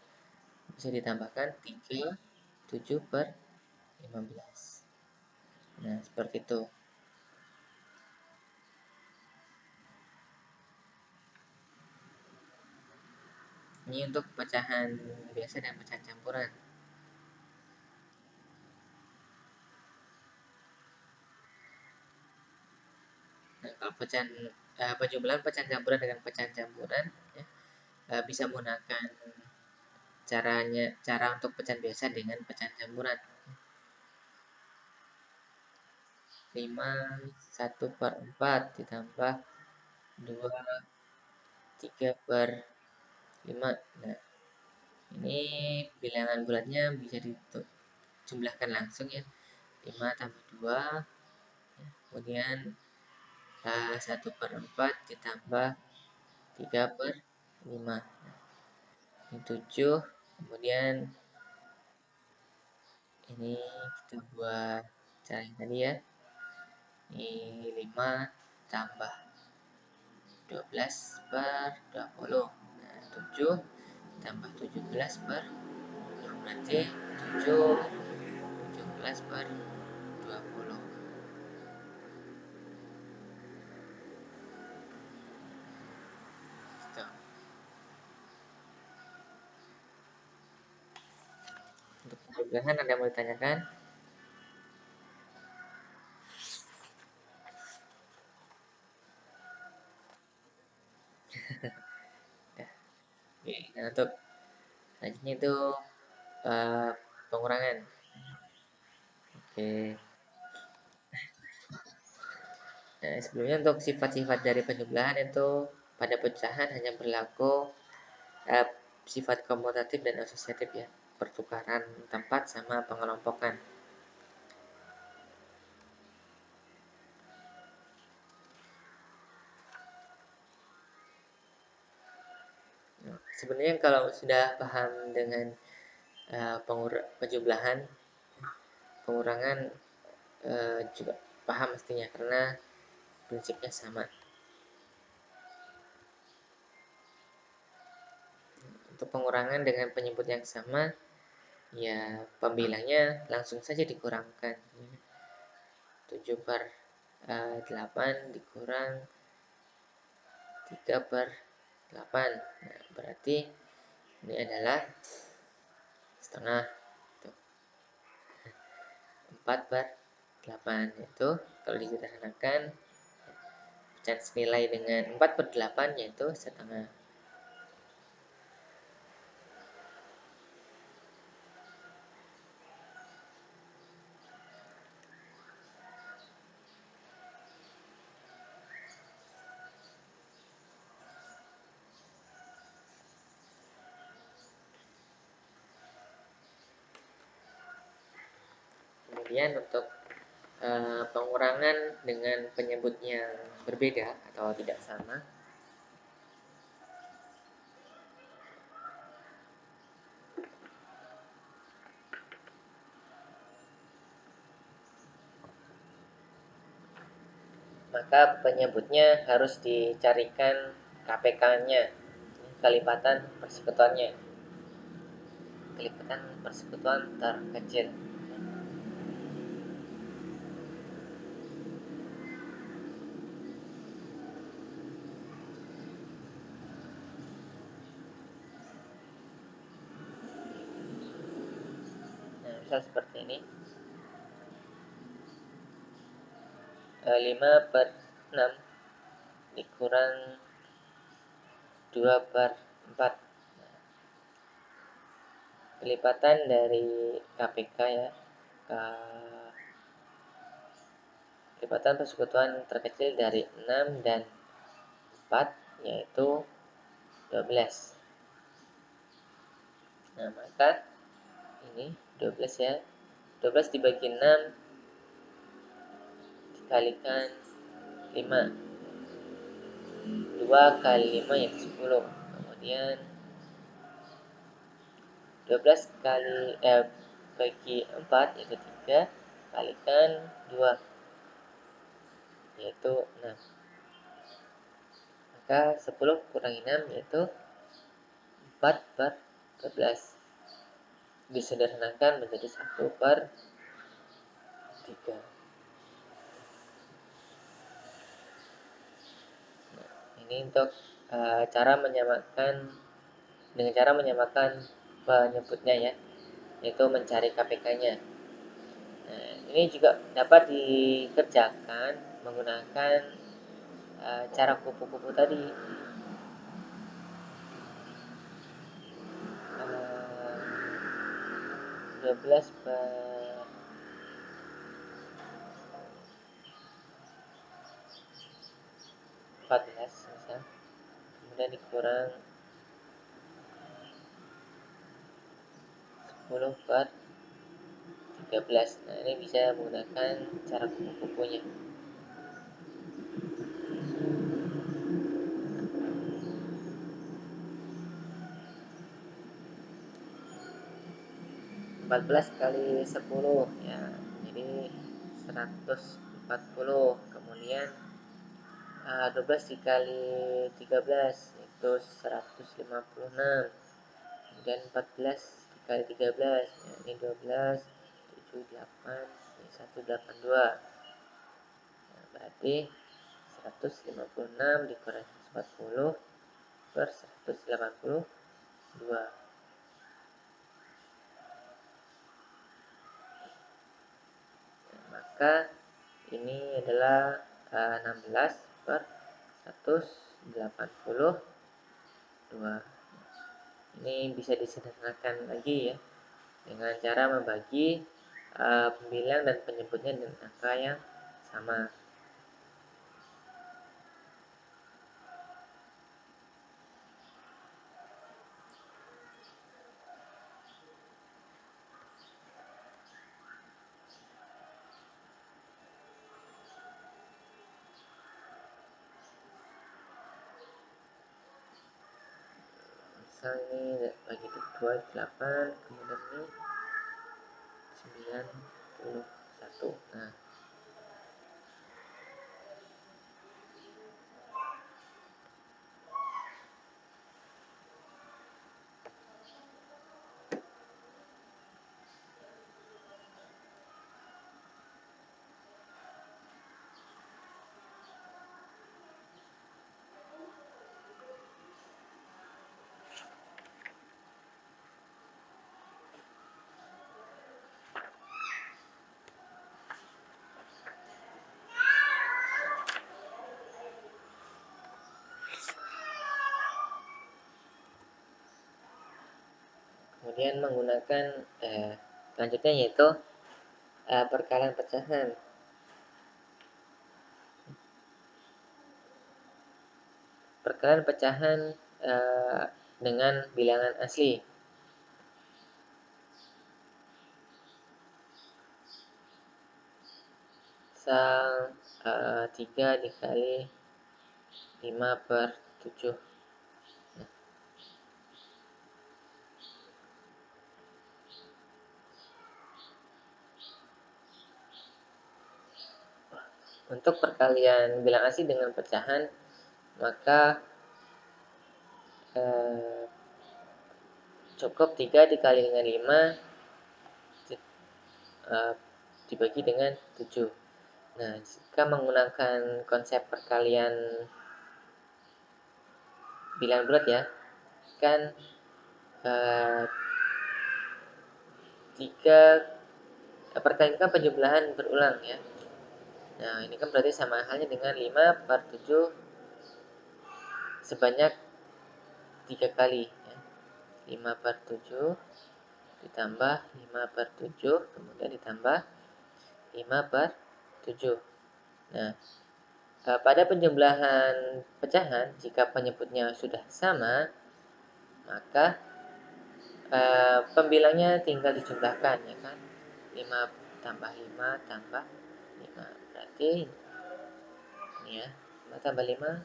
bisa ditambahkan 3, 7/15. Nah, seperti itu. Ini untuk pecahan biasa dan pecahan campuran. Nah, kalau penjumlahan pecahan campuran dengan pecahan campuran ya, bisa menggunakan cara untuk pecahan biasa dengan pecahan campuran. 5 1/4 ditambah 2 3/5. Nah, ini bilangan bulatnya bisa dijumlahkan langsung ya. 5 tambah 2, kemudian 1/4 ditambah 3/5. Ini 7, kemudian ini kita buat cara yang tadi ya. Ini 5 tambah 12/20. Nah, 7 tambah 17/20 berarti 17/20. Gitu. Untuk penjumlahan ada yang mau ditanyakan? Ya. Oke, nah untuk selanjutnya itu uh, pengurangan. Oke. Nah, sebelumnya untuk sifat-sifat dari penjumlahan itu pada pecahan hanya berlaku uh, sifat komutatif dan asosiatif ya, pertukaran tempat sama pengelompokan. Nah, sebenarnya kalau sudah paham dengan penjumlahan, pengurangan juga paham mestinya karena prinsipnya sama. Untuk pengurangan dengan penyebut yang sama, ya pembilangnya langsung saja dikurangkan. 7/8 dikurang 3/8. Nah, berarti ini adalah setengah. 4/8 yaitu kalau disederhanakan pecahan senilai dengan 4/8 yaitu setengah. kalian untuk pengurangan dengan penyebut yang berbeda atau tidak sama. Maka penyebutnya harus dicarikan KPK-nya, kelipatan persekutuannya, kelipatan persekutuan terkecil. Nah, misal seperti ini. 5/6 dikurang 2/4. Kelipatan dari KPK ya, kelipatan persekutuan terkecil dari 6 dan 4 yaitu 12. Nah, maka ini 12 ya. 12 dibagi 6 dikalikan 5. 2 kali 5 yaitu 10. Kemudian 12 kali bagi 4 yaitu 3 kalikan 2 yaitu 6. Maka 10 kurangi 6 yaitu 4/12. Disederhanakan menjadi 1/3. Nah, ini untuk cara menyamakan penyebutnya ya, yaitu mencari KPK-nya. Nah, ini juga dapat dikerjakan menggunakan cara kupu-kupu tadi. 12/14 misal, kemudian dikurang 10/13. Nah, ini bisa menggunakan cara kupu-kupunya. 14 kali 10 ya, jadi 140. Kemudian 12 dikali 13 itu 156. Kemudian 14 dikali 13 ya, ini 12, 7, 8, ini 182. Nah, berarti 156 dikurangi 140 per 182. Nah, maka ini adalah 16/182. Ini bisa disederhanakan lagi ya dengan cara membagi pembilang dan penyebutnya dengan angka yang sama. Misal ini bagi 2 8, kemudian ini 91. Nah, kemudian menggunakan selanjutnya yaitu perkalian pecahan. Perkalian pecahan dengan bilangan asli. misal 3 dikali 5/7. Untuk perkalian bilang asli dengan pecahan, maka cukup 3 dikali dengan 5 dibagi dengan 7. Nah, jika menggunakan konsep perkalian bilang bulat ya, kan 3 perkalian kan penjumlahan berulang ya. Nah, ini kan berarti sama halnya dengan 5/7 sebanyak 3 kali ya. 5/7 ditambah 5/7 kemudian ditambah 5/7. Nah, pada penjumlahan pecahan jika penyebutnya sudah sama, maka pembilangnya tinggal dijumlahkan ya kan. 5 tambah 5 tambah 5 berarti ini ya, 5 tambah 5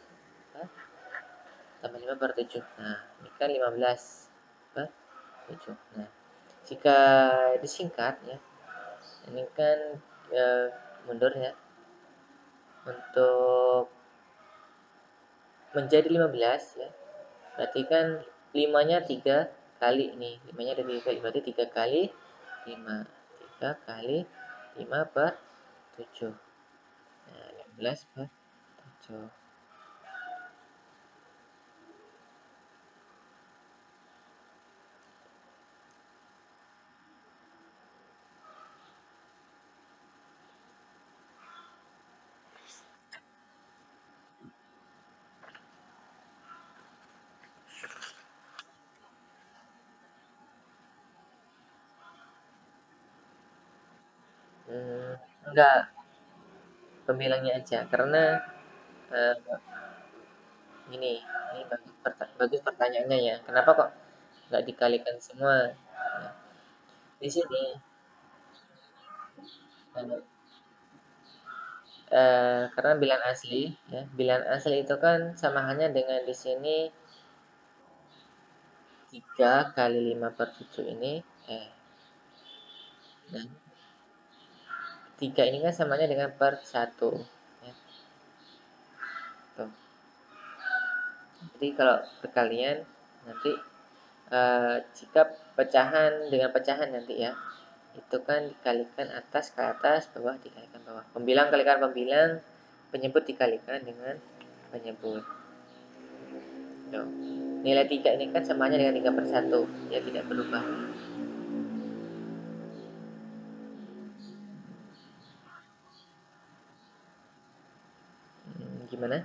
tambah 5/7. Nah, ini kan 15/7. Nah, jika disingkat ya, ini kan mundur ya, untuk menjadi 15 ya, berarti kan 5-nya 3 kali nih, 5-nya ada 3 kali, berarti 3 kali 5, 3 kali 5/7. Nah, 15/7. Enggak, pembilangnya aja karena eh, ini bagus pertanyaannya ya. Kenapa kok nggak dikalikan semua? Nah, di sini eh, karena bilangan asli ya, bilangan asli itu kan sama halnya dengan di sini 3 kali 5/7 ini dan 3 ini kan samanya dengan per 1 ya. Tuh. Jadi kalau perkalian nanti jika pecahan dengan pecahan nanti ya, itu kan dikalikan atas ke atas, bawah dikalikan bawah. Pembilang kalikan pembilang, penyebut dikalikan dengan penyebut. Tuh. Nilai 3 ini kan samanya dengan 3/1, ya tidak berubah. Gimana?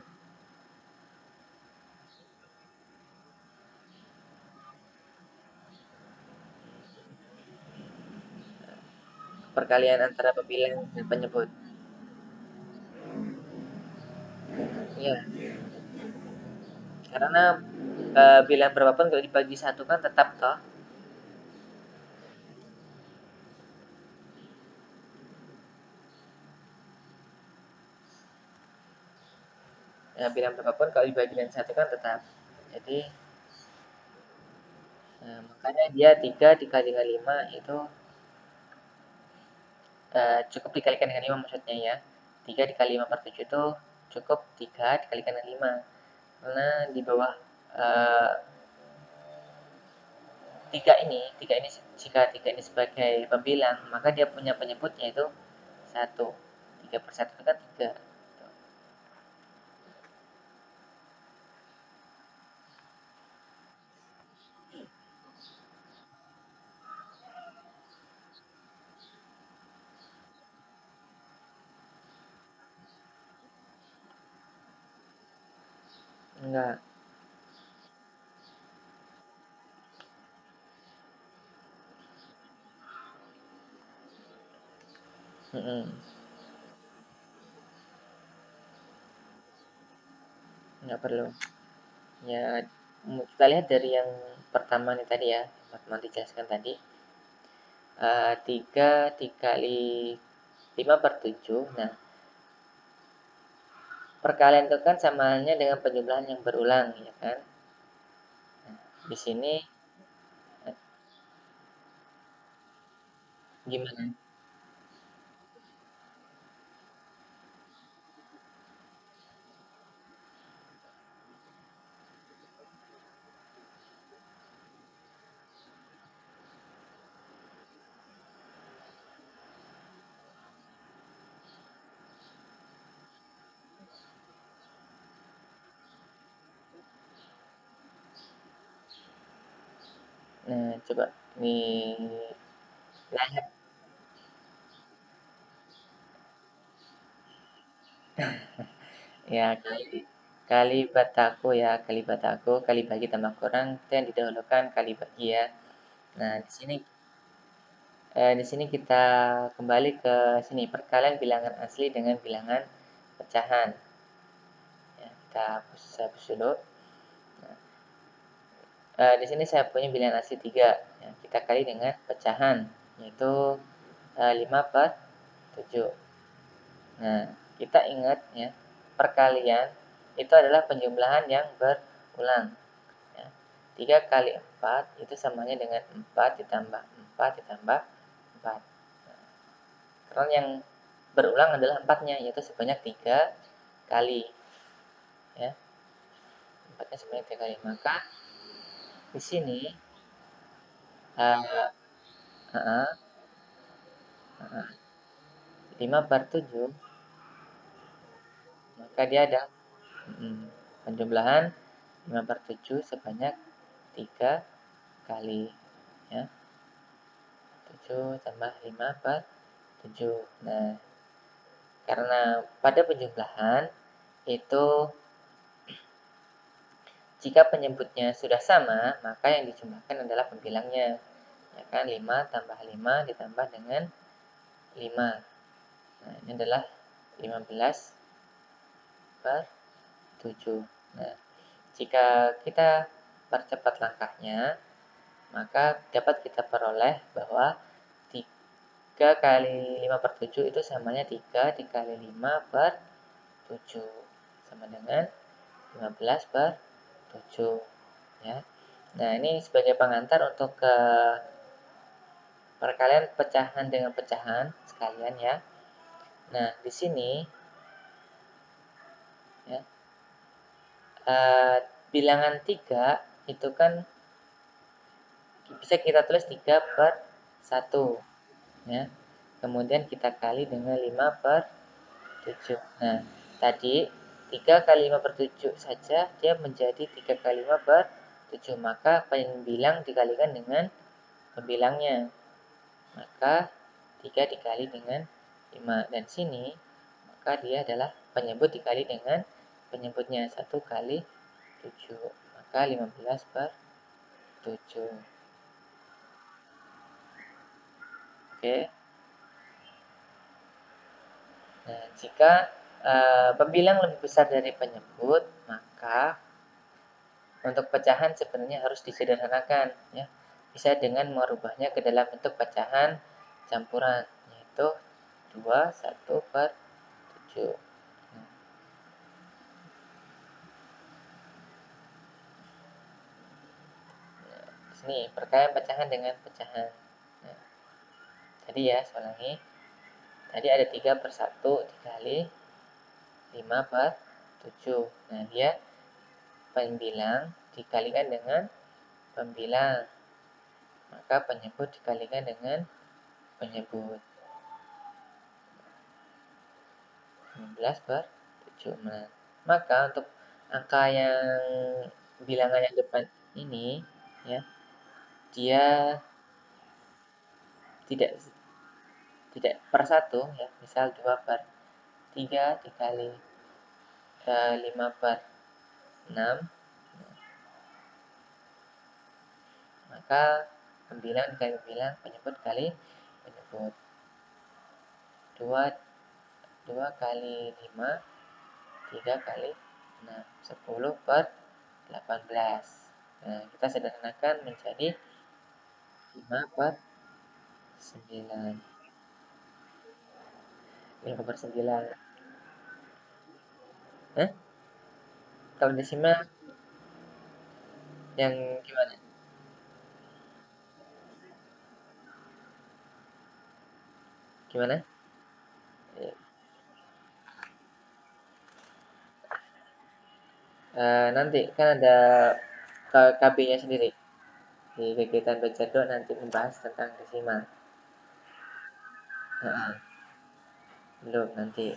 Perkalian antara pembilang dan penyebut. Iya, karena bilang berapapun kalau dibagi satu kan tetap toh. Ya, bilang berapapun kalau dibagi dengan satu kan tetap. Jadi makanya dia 3 dikali dengan 5 itu cukup dikalikan dengan 5 maksudnya ya. 3 dikali 5/7 itu cukup 3 dikalikan dengan 5. Karena di bawah 3 ini jika 3 ini sebagai pembilang, maka dia punya penyebutnya itu 1. 3/1 itu kan 3. Enggak. Enggak perlu. Ya, kita lihat dari yang pertama nih tadi ya, teman-teman dijelaskan tadi. 3 dikali 5/7. Nah, perkalian itu kan sama halnya dengan penjumlahan yang berulang, ya kan? Nah, di sini gimana? Nah, coba nih lihat ya kali bataku ya, kali bataku, kali bagi tambah kurang itu yang didahulukan kali bagi ya. Nah, di sini kita kembali ke sini perkalian bilangan asli dengan bilangan pecahan. Ya, kita hapus dulu. Nah, di sini saya punya bilangan asli 3. Ya, kita kali dengan pecahan yaitu 5 per 7. Nah, kita ingat ya, perkalian itu adalah penjumlahan yang berulang. Ya. 3 kali 4 itu samanya dengan 4 ditambah 4 ditambah 4. Karena yang berulang adalah 4-nya, yaitu sebanyak 3 kali. Ya, 4-nya sebanyak 3 kali. Maka di sini uh, uh, uh, 5 per 7, maka dia ada penjumlahan 5 per 7 sebanyak 3 kali. Ya, 7 tambah 5 per 7. Nah, karena pada penjumlahan itu jika penyebutnya sudah sama, maka yang dijumlahkan adalah pembilangnya. Ya kan, 5 tambah 5 ditambah dengan 5. Nah, ini adalah 15 per 7. Nah, jika kita percepat langkahnya, maka dapat kita peroleh bahwa 3 kali 5 per 7 itu samanya 3 dikali 5 per 7. Sama dengan 15 per 7. Ya. Nah, ini sebagai pengantar untuk ke perkalian pecahan dengan pecahan sekalian ya. Nah, di sini ya, bilangan 3 itu kan bisa kita tulis 3 per 1 ya. Kemudian kita kali dengan 5 per 7. Nah, tadi 3 kali 5 per 7 saja dia menjadi 3 kali 5 per 7. Maka pembilang dikalikan dengan pembilangnya. Maka 3 dikali dengan 5. Dan sini maka dia adalah penyebut dikali dengan penyebutnya. 1 kali 7. Maka 15 per 7. Oke. Nah, jika pembilang lebih besar dari penyebut, maka untuk pecahan sebenarnya harus disederhanakan ya. Bisa dengan merubahnya ke dalam bentuk pecahan campuran, yaitu 2 1 per 7. Nah, sini perkalian pecahan dengan pecahan. Nah, tadi ya, saya ulangi. Tadi ada 3 per 1 dikali 5 per 7. Nah, dia pembilang dikalikan dengan pembilang. Maka penyebut dikalikan dengan penyebut. 15 per 7. Nah, maka untuk angka yang bilangan yang depan ini ya, dia tidak tidak per 1 ya. Misal 2 per 3 dikali 5 per 6, maka pembilang dikali pembilang, penyebut kali penyebut. 2 2 kali 5, 3 kali 6, 10 per 18. Nah, kita sederhanakan menjadi 5 per 9. 5 per 9. Hah? Kalau desimal yang gimana? Gimana? Nanti kan ada KB-nya sendiri. Di kegiatan belajar doa nanti membahas tentang desimal. Heeh, belum nanti.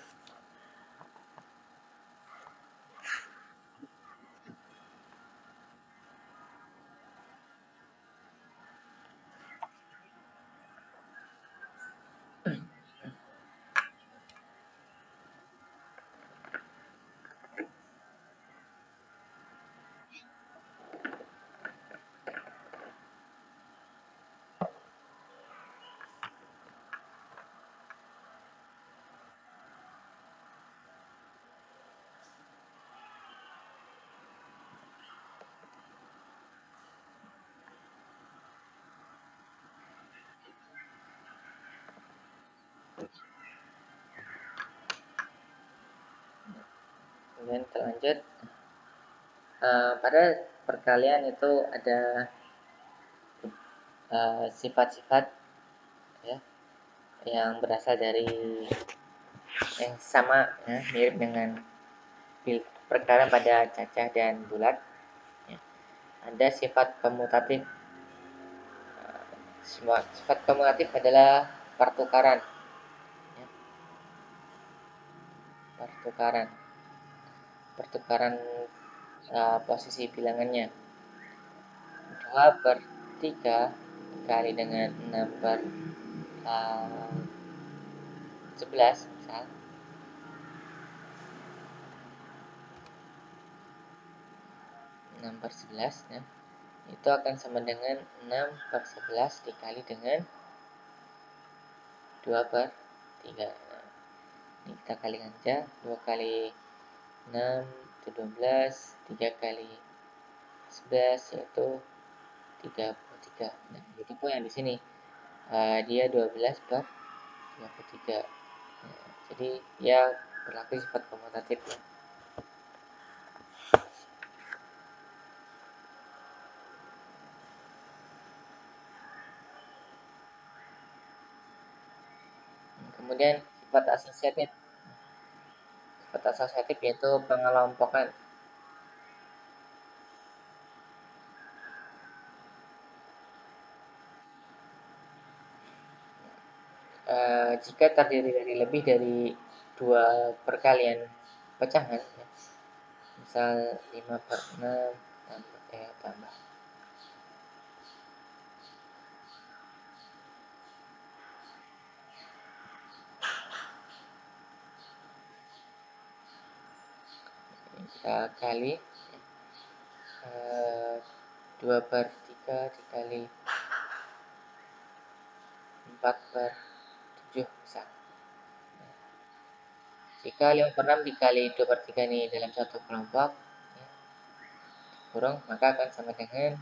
Kemudian kita lanjut. Pada perkalian itu ada sifat-sifat ya yang berasal dari yang sama ya, mirip dengan perkalian pada cacah dan bulat ya. Ada sifat komutatif. Sifat komutatif adalah pertukaran ya, pertukaran pertukaran posisi bilangannya. 2 per 3 dikali dengan 6 per 11 misal. 6 per 11 ya, itu akan sama dengan 6 per 11 dikali dengan 2 per 3. Nah, ini kita kalikan aja. 2 kali 6 itu 12, 3 kali 11 yaitu 33. Nah, itu pun yang di sini dia 12 per 33. Nah, jadi dia berlaku sifat komutatif ya. Kemudian sifat asosiatif yaitu pengelompokan. Jika terdiri dari lebih dari dua perkalian pecahan ya, misal 5 per 6 tambah kita kali 2 per 3 dikali 4 per 7 misal. Jika 5 per 6 dikali 2 per 3 ini dalam satu kelompok ya, kurung maka akan sama dengan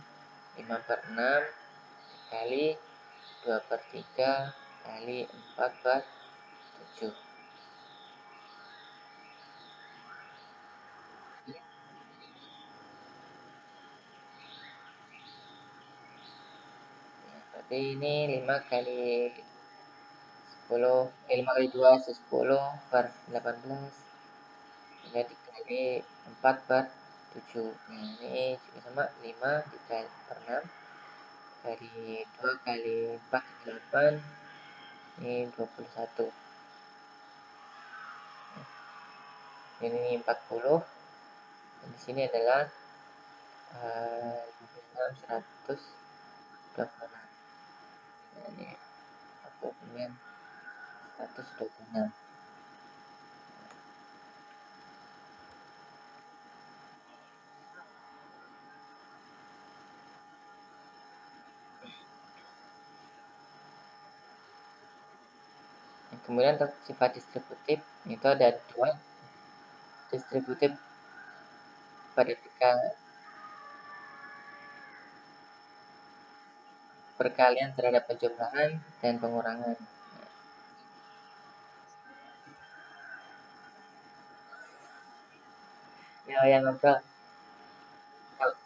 5 per 6 dikali 2 per 3 kali 4 per 7. Berarti ini 5 kali 10, 5 kali 2 10 per 18. Jadi dikali 4 per 7. Nah, ini juga sama 5 dikali per 6 kali 2 kali 4 8. Ini 21. Ini 40. Dan di sini adalah 56 126. Nah, ini aku kemudian 126. Kemudian untuk sifat distributif itu ada dua. Distributif pada perkalian terhadap penjumlahan dan pengurangan. yang ngobrol. Kalau-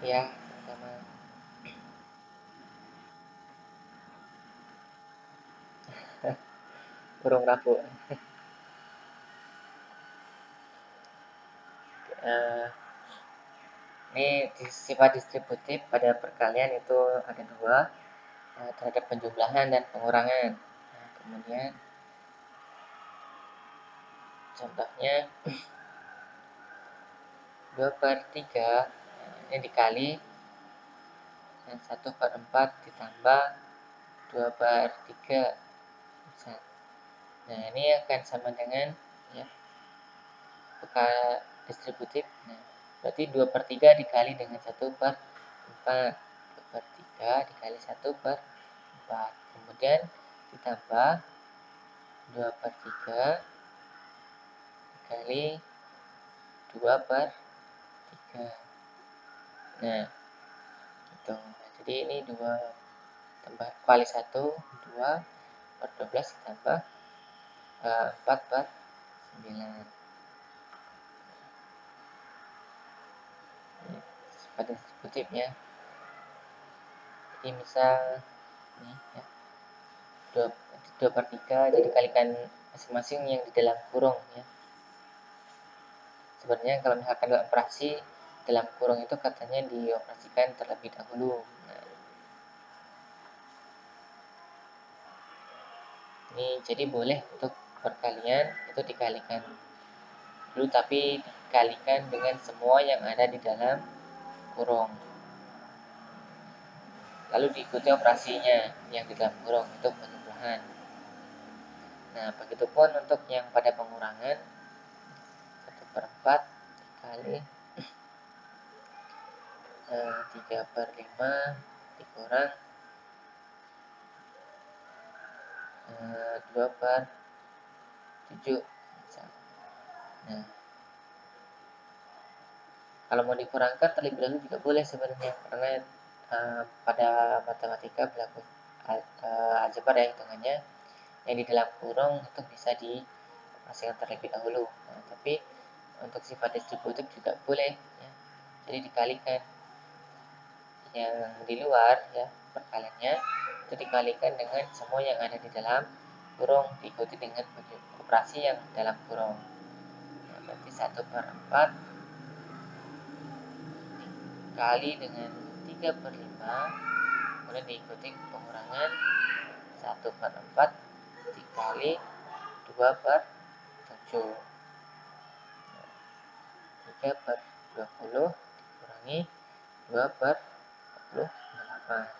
Ya, sama burung rabu. Eh, ini sifat distributif pada perkalian itu ada dua, terhadap penjumlahan dan pengurangan. Nah, kemudian contohnya 2/3 ini dikali 1/4 ditambah 2/3 misal. Nah, ini akan sama dengan ya, distributif. Nah, berarti 2/3 dikali dengan 1/4. 2/3 dikali 1/4. Kemudian ditambah 2/3 dikali 2/3. Nah, itu. Nah, jadi ini 2 tambah kali 1, 2/12 ditambah 4/9. Ini sifat distributifnya. Jadi misal ini ya, 2/3 jadi kalikan masing-masing yang di dalam kurung ya. Sebenarnya kalau misalkan dalam operasi dalam kurung itu katanya dioperasikan terlebih dahulu. Nah, ini jadi boleh untuk perkalian itu dikalikan dulu, tapi dikalikan dengan semua yang ada di dalam kurung. Lalu diikuti operasinya yang di dalam kurung itu penjumlahan. Nah, begitupun untuk yang pada pengurangan 1/4 dikali 3/5 dikurang 2/7 misalnya. Nah, kalau mau dikurangkan terlebih dahulu juga boleh sebenarnya, karena pada matematika berlaku aljabar ya hitungannya, yang di dalam kurung itu bisa dioperasikan terlebih dahulu. Nah, tapi untuk sifat distributif juga boleh ya. Jadi dikalikan yang di luar ya perkaliannya itu dikalikan dengan semua yang ada di dalam kurung, diikuti dengan operasi yang dalam kurung. Nah, berarti 1/4 dikali dengan 3/5, kemudian diikuti pengurangan 1/4 dikali 2/7. 3/20 dikurangi 2/48.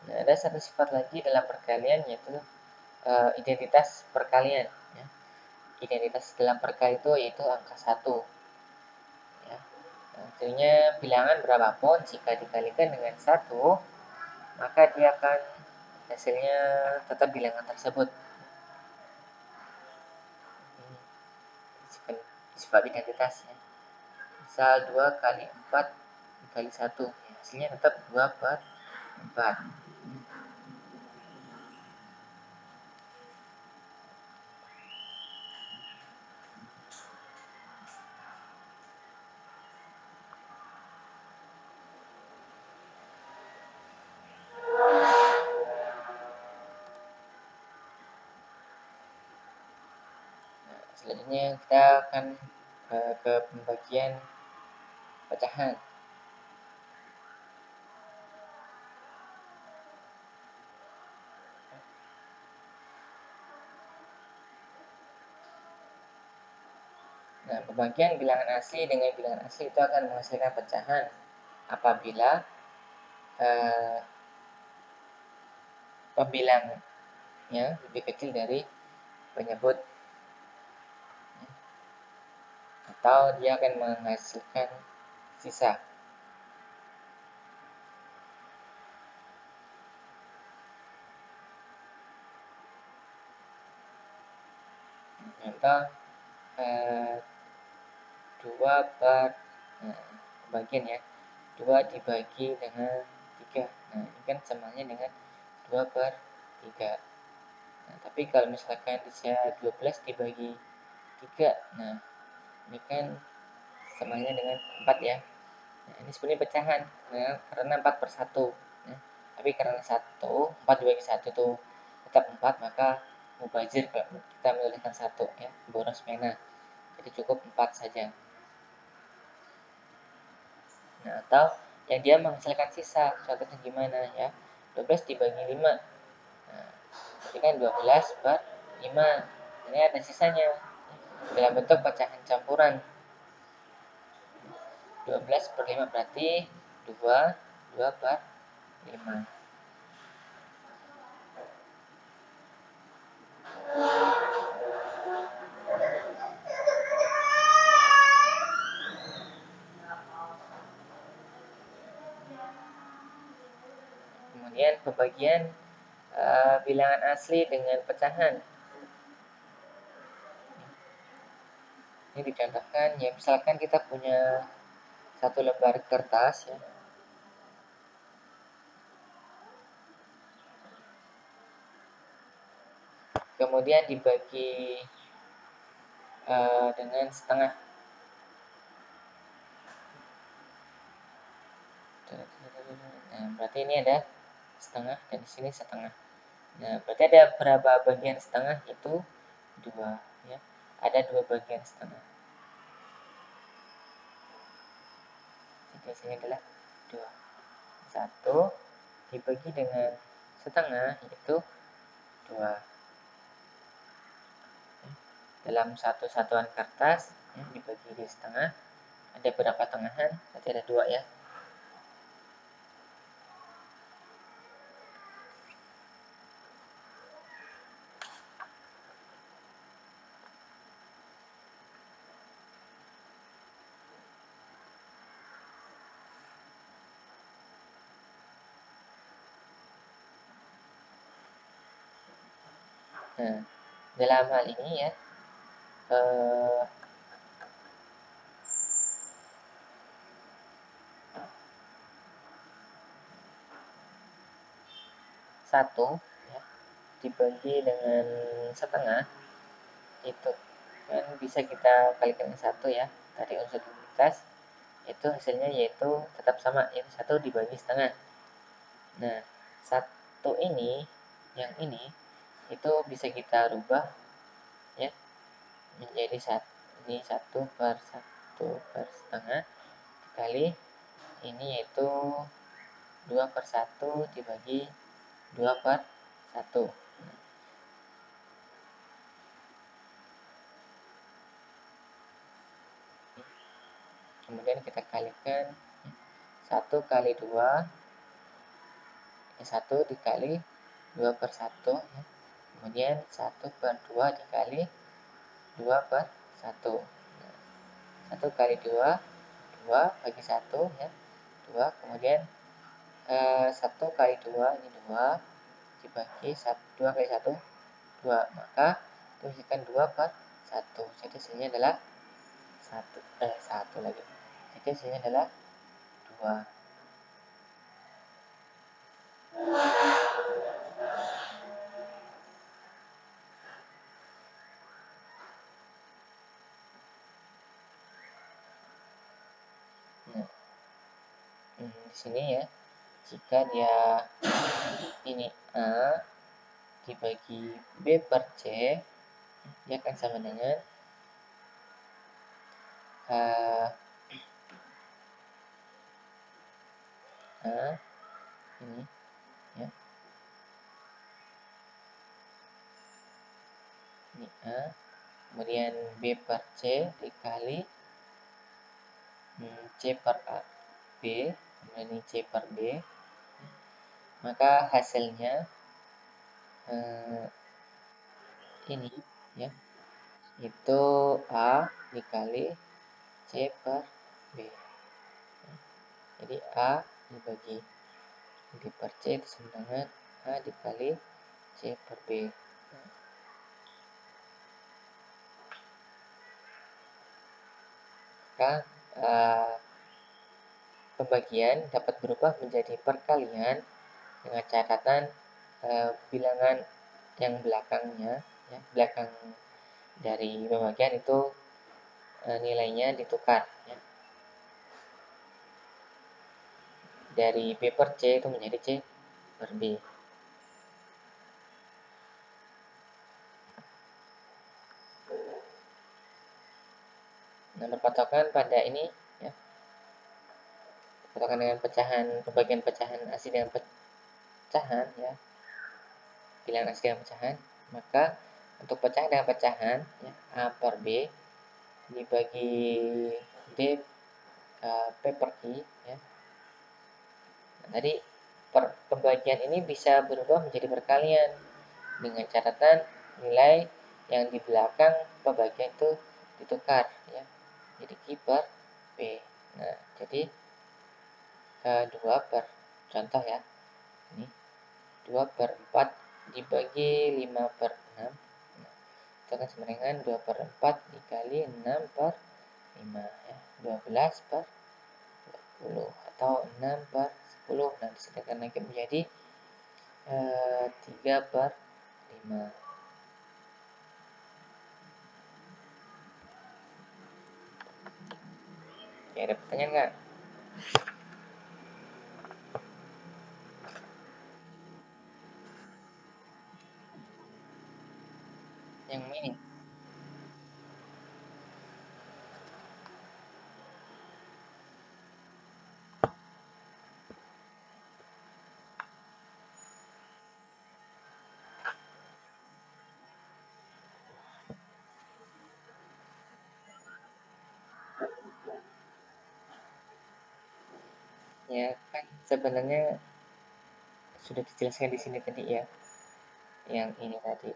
Nah, ada satu sifat lagi dalam perkalian yaitu identitas perkalian ya. Identitas dalam perkalian itu yaitu angka 1 ya. Nah, artinya bilangan berapapun jika dikalikan dengan 1 maka dia akan hasilnya tetap bilangan tersebut. Ini sifat identitas ya. Misal 2 kali 4 dikali 1 ya, hasilnya tetap 2/4. Selanjutnya kita akan ke pembagian pecahan. Nah, pembagian bilangan asli dengan bilangan asli itu akan menghasilkan pecahan apabila pembilangnya lebih kecil dari penyebut, atau dia akan menghasilkan sisa. Contoh 2 per bagian ya, 2 dibagi dengan 3. Nah, ini kan samanya dengan 2 per 3. Nah, tapi kalau misalkan bisa 12 dibagi 3, nah ini kan samanya dengan 4 ya. Nah, ini sebenarnya pecahan karena 4 per 1. Nah, tapi karena 4 dibagi 1 itu tetap 4, maka mubazir kita menuliskan 1 ya, boros pena. Jadi cukup 4 saja. Nah, atau yang dia menghasilkan sisa, contohnya gimana ya, 12 dibagi 5. Nah, ini kan 12 per 5. Ini ada sisanya dalam bentuk pecahan campuran. 12 per 5 berarti 2 per 5. Kemudian pembagian bilangan asli dengan pecahan. Ini dicontohkan ya, misalkan kita punya satu lembar kertas ya. Kemudian dibagi dengan setengah. Nah, berarti ini ada setengah dan di sini setengah. Nah, berarti ada berapa bagian setengah? Itu 2 ya. Ada 2 bagian setengah. Jadi sini adalah 2. 1 dibagi dengan setengah itu 2. Dalam satu satuan kertas ya, dibagi di setengah, ada berapa tengahan? Berarti ada 2 ya. Nah, dalam hal ini ya, satu ya, dibagi dengan setengah itu kan bisa kita kalikan dengan 1 ya. Tadi unsur unitas itu hasilnya yaitu tetap sama, yaitu 1 dibagi setengah. Nah, 1 ini, yang ini itu bisa kita rubah ya menjadi ini 1 per 1 per setengah dikali ini yaitu 2 per 1 dibagi 2 per 1. Kemudian kita kalikan 1 kali 2 1 dikali 2 per 1 ya. Kemudian 1 per 2 dikali 2 per 1. 1 kali 2 2 bagi 1 ya, 2. Kemudian 1 kali 2 ini 2 dibagi 2 kali 1 2, maka tuliskan 2 per 1. Jadi hasilnya adalah 1 lagi. Jadi hasilnya adalah 2. Nah, di sini ya, jika dia ini A dibagi B per C, dia akan sama dengan A ini ya, ini A, kemudian B per C dikali C per A, B, kemudian ini C per B, maka hasilnya ini ya, itu A dikali C per B. Jadi A dibagi B per C itu sama dengan A dikali C per B. maka pembagian dapat berubah menjadi perkalian dengan catatan bilangan yang belakangnya, ya, belakang dari pembagian itu nilainya ditukar, ya. Dari B per C itu menjadi C per B. Nah, berpatokan pada ini, ya, berpatokan dengan pecahan, pembagian pecahan asli dengan pecahan, ya, bilangan asli dengan pecahan, maka untuk pecahan dengan pecahan, ya, A per B dibagi D P per Q, ya. Nah, tadi pembagian ini bisa berubah menjadi perkalian dengan catatan nilai yang di belakang pembagian itu ditukar, ya, jadi Q per P. Nah, jadi 2 per, contoh ya, ini 2 per 4 dibagi 5 per 6, nah, itu akan sama dengan 2 per 4 dikali 6 per 5, ya, 12 per 20 atau 6 per 10. Nah, disediakan lagi menjadi 3 per 5. Ya, ada pertanyaan nggak? Yang ini? Ya, kan sebenarnya sudah dijelaskan di sini tadi, ya, yang ini tadi.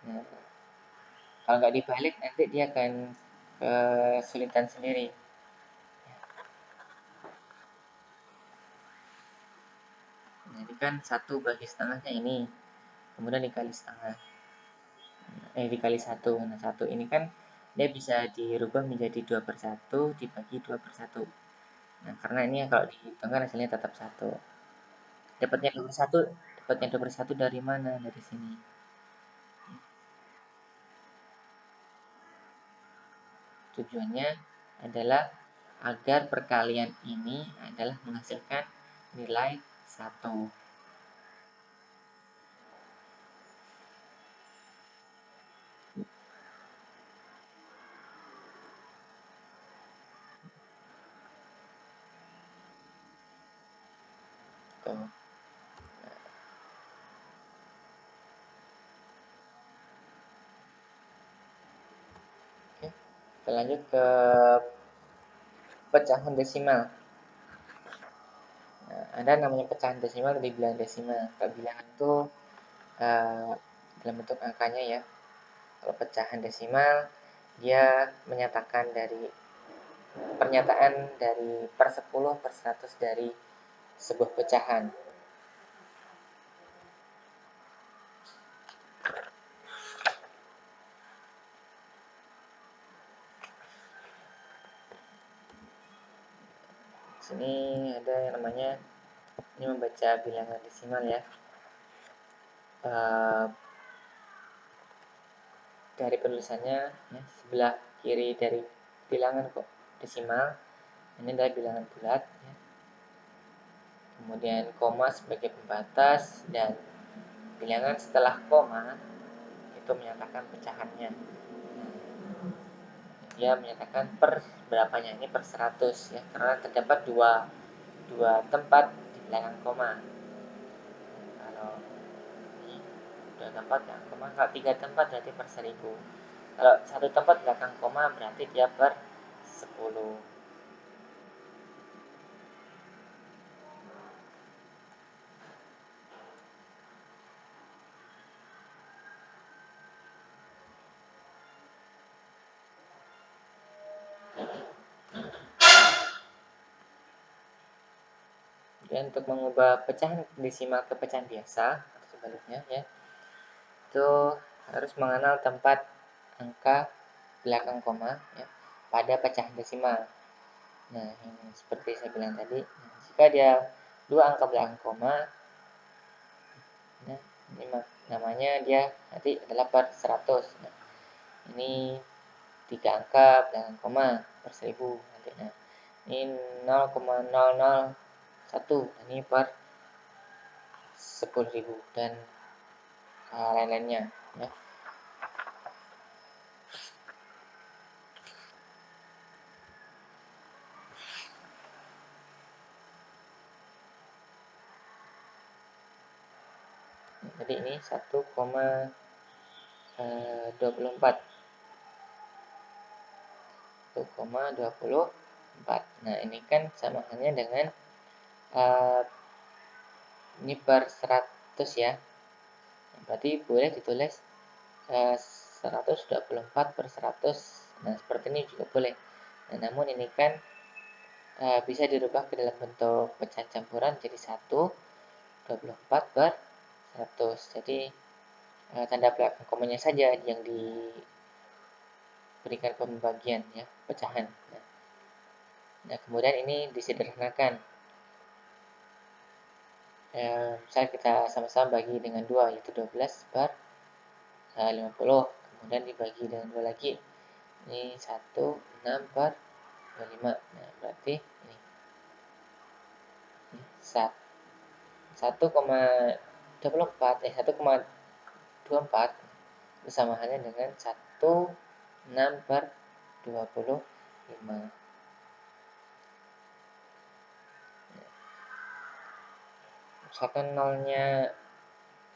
Nah, kalau nggak dibalik nanti dia akan kesulitan sendiri. Nah, ini kan 1 bagi setengahnya ini, kemudian dikali setengah, dikali 1. Nah, 1 ini kan dia bisa dirubah menjadi 2 per 1 dibagi 2 per 1. Nah, karena ini kalau dihitungkan hasilnya tetap 1. Dapatnya 2 per 1, dapatnya 2 per 1 dari mana? Dari sini. Tujuannya adalah agar perkalian ini adalah menghasilkan nilai 1. Tuh. Oke. Kita lanjut ke pecahan desimal. Nah, ada namanya pecahan desimal dan bilangan desimal. Kalau bilangan itu dalam bentuk angkanya, ya. Kalau pecahan desimal dia menyatakan dari pernyataan dari per 10 per 100 dari sebuah pecahan. Sini ada yang namanya, ini membaca bilangan desimal, ya. Dari penulisannya, ya, sebelah kiri dari bilangan kok desimal ini adalah bilangan bulat, ya. Kemudian koma sebagai pembatas dan bilangan setelah koma itu menyatakan pecahannya. Dia menyatakan per berapanya, ini per 100, ya, karena terdapat dua tempat di belakang koma. Kalau ini 2 tempat belakang koma, kalau 3 tempat berarti per 1000. Kalau 1 tempat belakang koma berarti dia per 10. Dan untuk mengubah pecahan desimal ke pecahan biasa atau sebaliknya, ya, itu harus mengenal tempat angka belakang koma ya, pada pecahan desimal. Nah, yang seperti saya bilang tadi, jika dia 2 angka belakang koma, nah, ini namanya dia nanti adalah per 100. Nah, ini 3 angka belakang koma per 1000 nanti. Nah, ini 0,001, ini per 10.000 dan lain-lainnya ya. Jadi ini 1,24. Nah, ini kan sama halnya dengan ini per 100 ya. Berarti boleh ditulis 124 per 100. Nah, seperti ini juga boleh. Nah, namun ini kan bisa dirubah ke dalam bentuk pecahan campuran jadi 1,24 per 100. Jadi tanda belakang komanya saja yang diberikan pembagian ya, pecahan. Nah, kemudian ini disederhanakan. Misalnya kita sama-sama bagi dengan 2, yaitu 12 per 50. Kemudian dibagi dengan 2 lagi. Ini 1, 6 per 25. Nah, berarti ini 1,24 bersamaannya dengan 1,6 per 25. Misalkan nolnya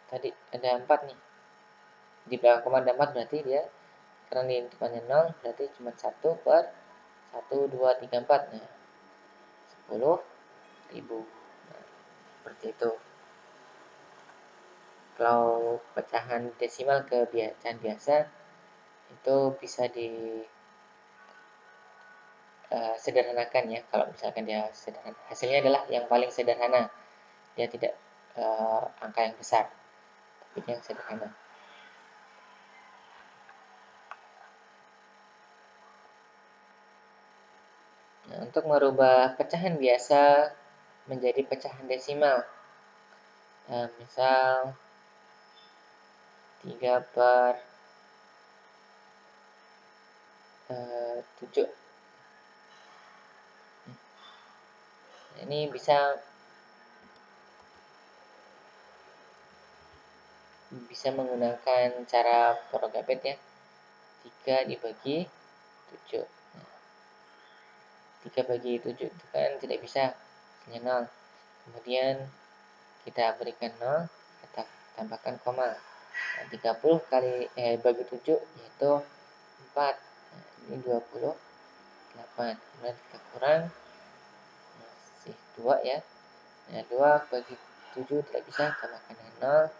tadi ada 4 nih, di belakang koma ada 4, berarti dia karena di depannya 0 berarti cuma 1 per 1, 2, 3, 4. Nah, 10.000. Nah, seperti itu. Kalau pecahan desimal ke pecahan biasa itu bisa sederhanakan ya. Kalau misalkan dia sederhana, hasilnya adalah yang paling sederhana. Dia tidak angka yang besar, tapi yang sederhana. Nah, untuk merubah pecahan biasa menjadi pecahan desimal, misal 3 per 7. Nah, ini bisa menggunakan cara Prokapit ya. 3 dibagi 7. Nah, 3 bagi 7 itu kan tidak bisa, hanya 0. Kemudian kita berikan 0, kita tambahkan koma. Nah, 30 kali bagi 7 yaitu 4. Nah, ini 28. Kemudian kita kurang, masih 2 ya. Nah, 2 bagi 7 tidak bisa, tambahkan dengan 0,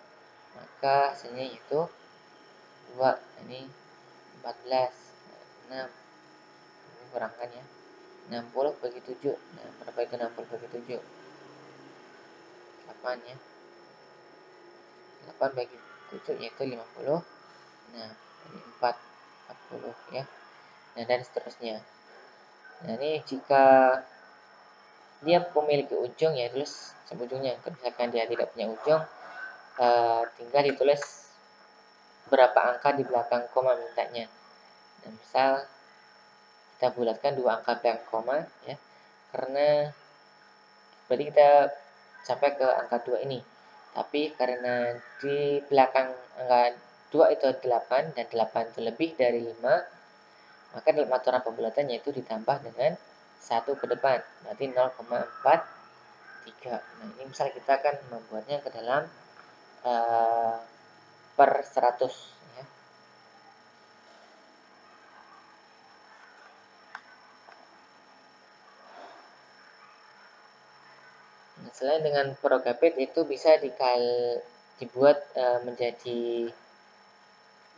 maka hasilnya yaitu 2. Ini 14. Nah, 6. Ini kurangkan ya. 60 bagi 7. Nah, berapa itu 60 bagi 7? 8 ya. 8 bagi 7 yaitu 50. Nah, ini 40 ya. Nah, dan seterusnya. Nah, ini jika dia memiliki ujung ya tulis sebujungnya. Kalau misalkan dia tidak punya ujung, tinggal ditulis berapa angka di belakang koma mintanya. Nah, misal kita bulatkan 2 angka belakang koma ya, karena berarti kita sampai ke angka 2 ini. Tapi karena di belakang angka 2 itu 8 dan 8 itu lebih dari 5, maka dalam aturan pembulatannya itu ditambah dengan 1 ke depan, berarti 0,43. Nah, ini misalnya kita akan membuatnya ke dalam per 100 ya. Nah, selain dengan Prokapit itu bisa dibuat menjadi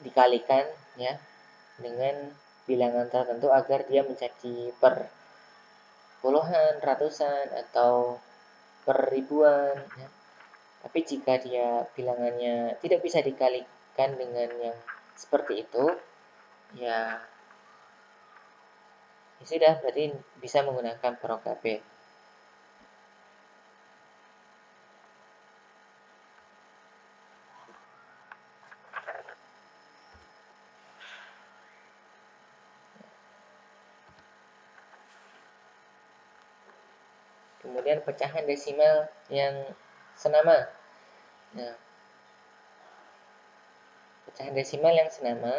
dikalikan ya dengan bilangan tertentu agar dia menjadi per puluhan, ratusan, atau per ribuan ya. Tapi jika dia bilangannya tidak bisa dikalikan dengan yang seperti itu, ya Ya sudah, berarti bisa menggunakan program B. Kemudian pecahan desimal yang senama. Nah, pecahan desimal yang senama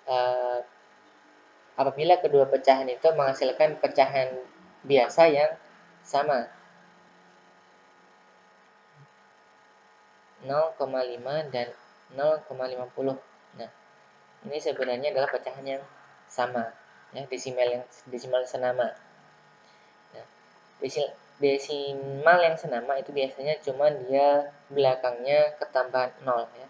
uh, apabila kedua pecahan itu menghasilkan pecahan biasa yang sama 0,5 dan 0,50. Nah, ini sebenarnya adalah pecahan yang sama, ya, desimal senama. Nah, desimal yang senama itu biasanya cuma dia belakangnya ketambahan 0, ya.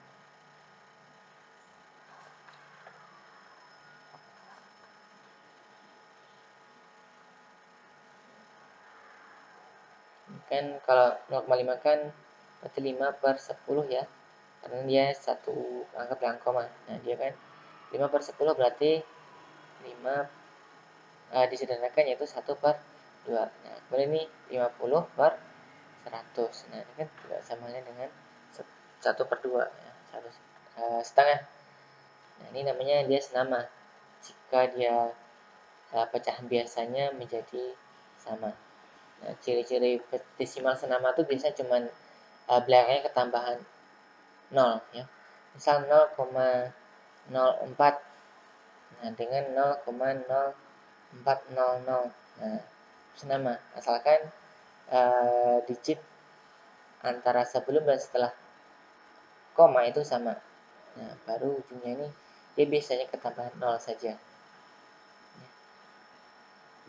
Kan kalau 0,5 kan berarti 5 per 10, ya. Karena dia satu anggap yang koma. Nah, dia kan 5 per 10 berarti 5 disederhanakan yaitu 1/2. Nah, kemudian ini 50 per 100. Nah, ini kan juga samanya dengan 1/2, ya, 1,5. Nah, ini namanya dia senama. Jika dia pecahan biasanya menjadi sama. Nah, ciri-ciri desimal senama itu biasanya cuma belakangnya ketambahan 0, ya. Misal 0,04, nah dengan 0,0400. Nah, senama asalkan digit antara sebelum dan setelah koma itu sama. Nah, baru ujungnya ini dia biasanya ketambahan 0 saja.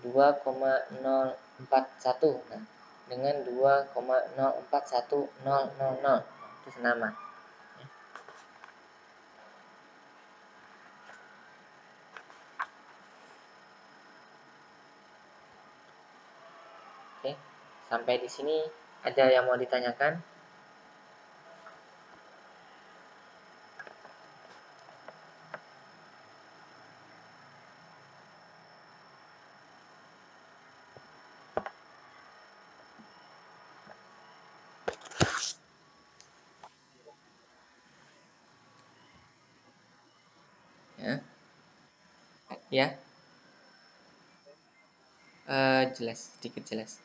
2,041. Nah, dengan 2,041000 itu senama. Oke, sampai di sini ada yang mau ditanyakan? Ya, ya, jelas, sedikit jelas.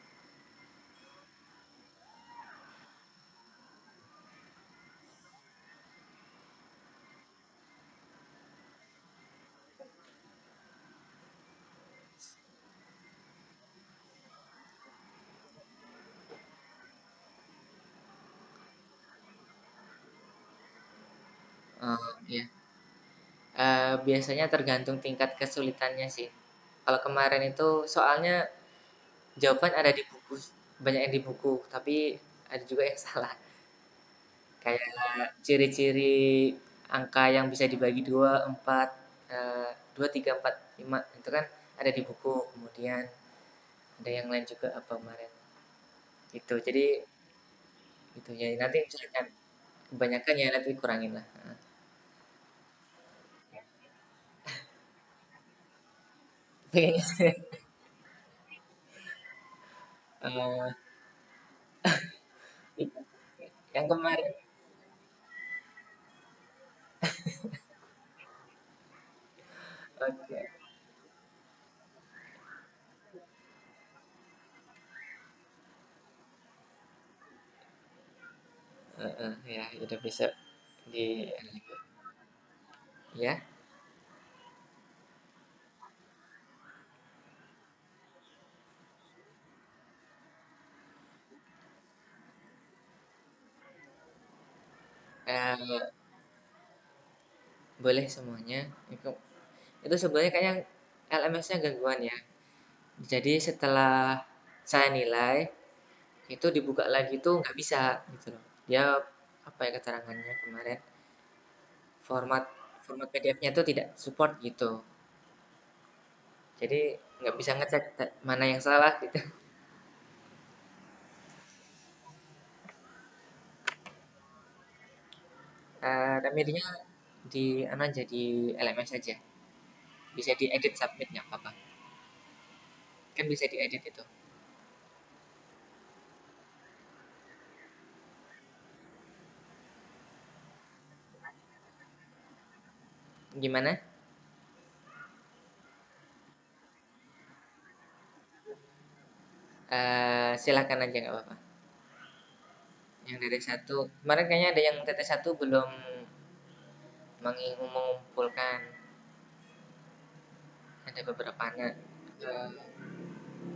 Ya. Biasanya tergantung tingkat kesulitannya sih. Kalau kemarin itu soalnya jawaban ada di buku, banyak yang di buku, tapi ada juga yang salah. Kayak ciri-ciri angka yang bisa dibagi dua, empat, 2, 3, 4, 5 itu kan ada di buku. Kemudian ada yang lain juga apa kemarin. Itu. Jadi itu ya nanti misalkan kebanyakan ya nanti kurangin lah. Eh, yang kemarin, oke. Ya udah bisa di ya. eh, Boleh semuanya. Itu sebenarnya kayaknya LMS-nya gangguan ya. Jadi setelah saya nilai itu dibuka lagi tuh nggak bisa gitu loh. Dia apa ya keterangannya kemarin, format format PDF-nya tuh tidak support gitu. Jadi nggak bisa ngecek mana yang salah gitu. Remedinya di anu aja di LMS aja. Bisa diedit submit nggak apa-apa. Kan bisa diedit itu. Gimana? Silakan aja nggak apa-apa. Yang dari satu, kemarin kayaknya ada yang TT1 belum mengumpulkan, ada beberapa anak. Eh,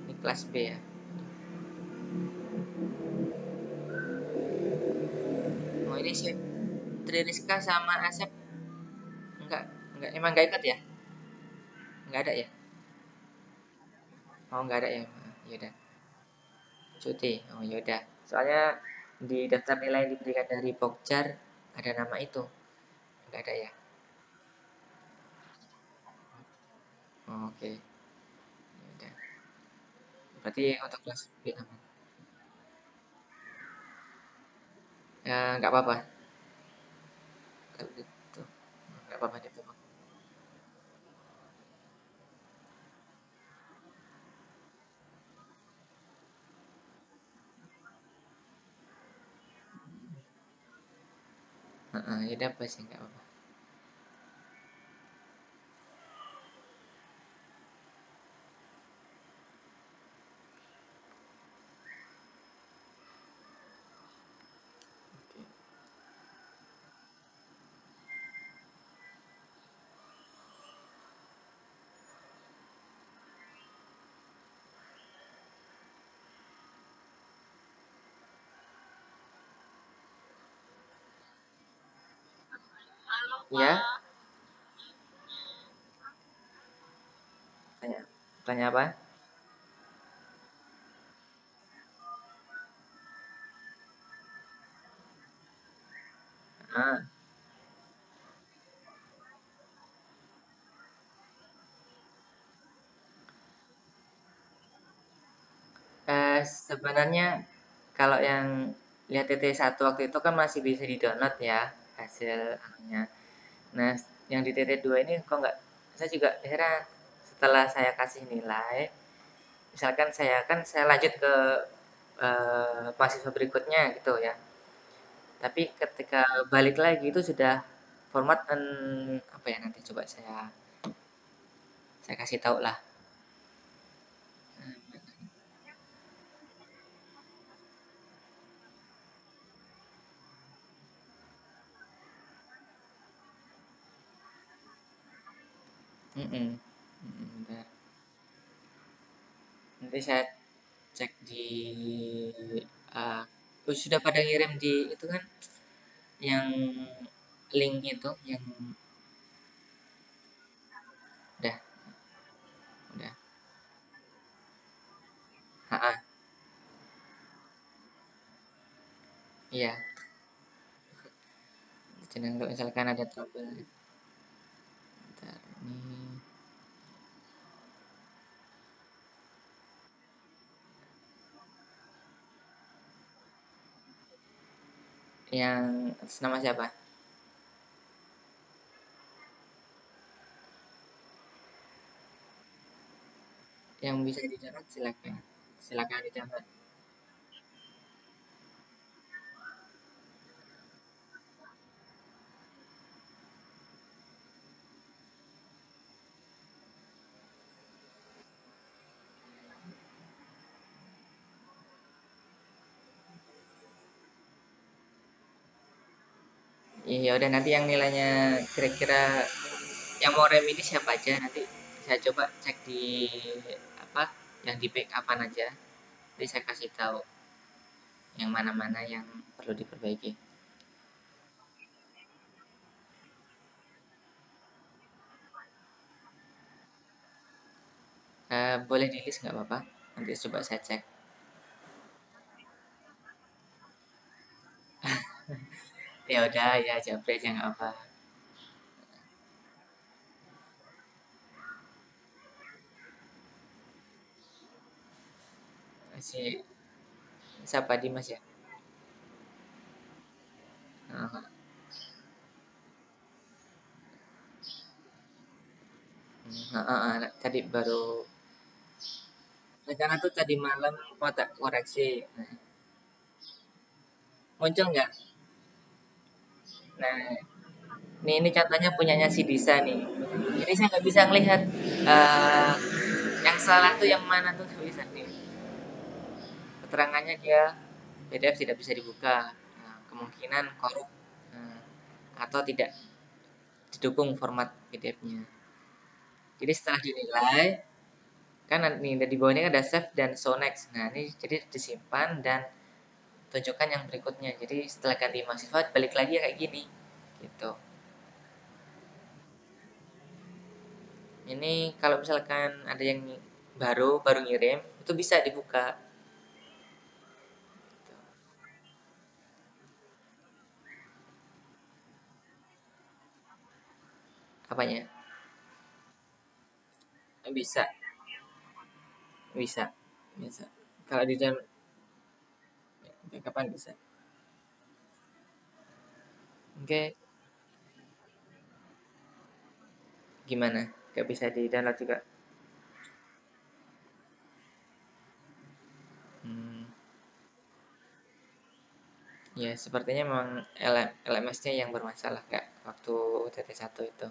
ini kelas B ya. Oh ini sih Triniska sama Asep enggak emang nggak ikut ya? Nggak ada ya? Oh nggak ada ya? Yaudah, cuti. Oh yaudah. Soalnya di daftar nilai yang diberikan dari Pokjar ada nama itu. Nggak ada ya? Oh, oke. Yaudah. Berarti untuk kelas B aman. Ya nggak apa-apa. Kalau gitu nggak apa-apa itu. Heeh, yaudah apa sih nggak apa-apa. Oke. Ya, tanya. Tanya apa? Ah, sebenarnya kalau yang lihat TT1 waktu itu kan masih bisa di-download ya hasil anunya. Nah, yang di TT2 ini kok nggak, saya juga heran setelah saya kasih nilai, misalkan saya lanjut ke mahasiswa berikutnya gitu ya. Tapi ketika balik lagi itu sudah format apa ya, nanti coba saya kasih tahu lah. Mm-mm. Bentar. Nanti saya cek di sudah pada ngirim di itu kan yang link itu yang udah udah. Ha, iya. Jangan kalau misalkan ada trouble. Bentar, ini yang atas nama siapa? Yang bisa di-download silakan. Silakan di-download. Iya udah, nanti yang nilainya kira-kira yang mau rem ini siapa aja, nanti saya coba cek di apa yang di backupan aja. Nanti saya kasih tahu yang mana-mana yang perlu diperbaiki. Boleh di list nggak apa-apa. Nanti coba saya cek. Ya udah ya, japri aja nggak apa. Si siapa Dimas ya? Heeh, heeh, tadi baru rencana tuh tadi malam mau tak koreksi. Nah, muncul nggak? Nah, ini contohnya punyanya si Disa nih. Ini saya nggak bisa ngelihat eh yang salah tuh yang mana tuh nggak bisa nih. Keterangannya dia PDF tidak bisa dibuka. Nah, kemungkinan korup, nah, atau tidak didukung format PDF-nya. Jadi setelah dinilai, kan nih di bawahnya ada save dan show next. Nah, ini jadi disimpan dan tunjukkan yang berikutnya. Jadi setelah ganti mahasiswa balik lagi ya kayak gini. Gitu. Ini kalau misalkan ada yang baru baru ngirim, itu bisa dibuka. Apanya? Bisa, bisa, bisa. Kalau di dalam kapan bisa? Oke, gimana? Gak bisa di download juga? Hmm, ya sepertinya memang LMS-nya yang bermasalah kak waktu TT1 itu.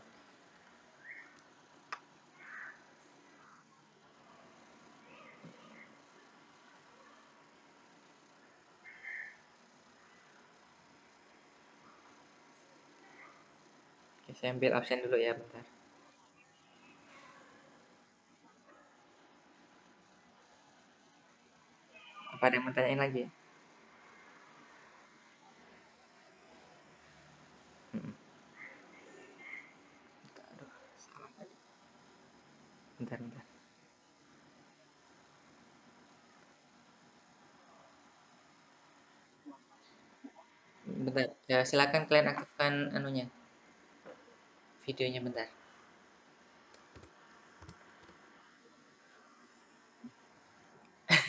Oke, saya ambil absen dulu ya bentar. Apa ada yang mau tanyain lagi? Hmm, aduh, salah tadi. Bentar, bentar. Bentar, ya, silakan kalian aktifkan anunya, videonya bentar.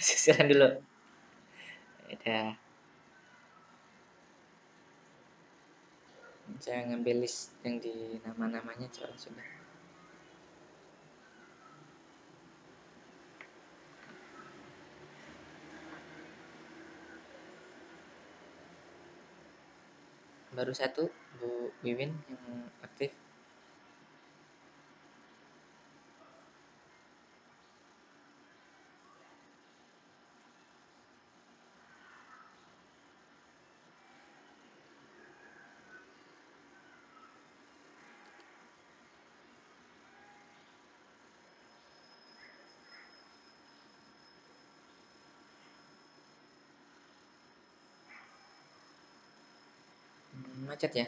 Sisiran dulu. Udah, saya ngambil list yang di nama-namanya soalnya sudah. Baru satu, Bu Wiwin yang aktif. Macet ya?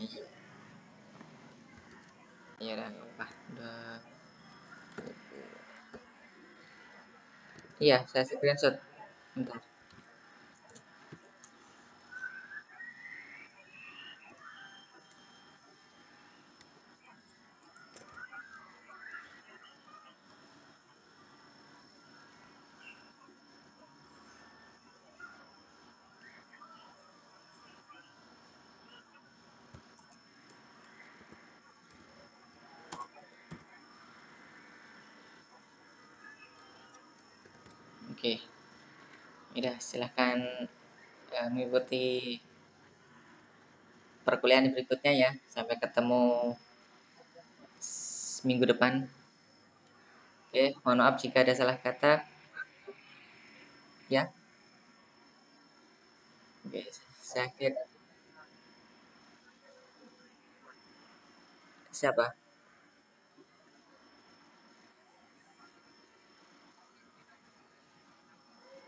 Iya, iya udah, nggak apa. Udah. Iya, saya screenshot. Bentar. Oke, udah silahkan mengikuti perkuliahan berikutnya ya. Sampai ketemu minggu depan. Oke, mohon maaf jika ada salah kata. Ya, oke, saya kira siapa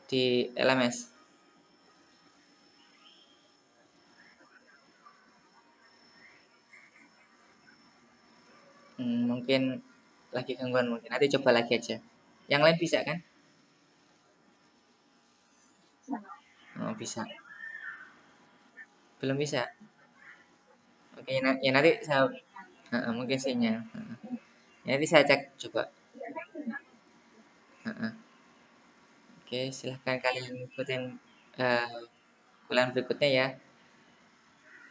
di LMS. Mungkin lagi gangguan mungkin. Nanti coba lagi aja. Yang lain bisa kan? Oh, bisa. Belum bisa. Oke, ya nanti saya mungkin sinyal. Ya, nanti saya cek coba. Heeh. Oke, silahkan kalian ikutin bulan berikutnya ya.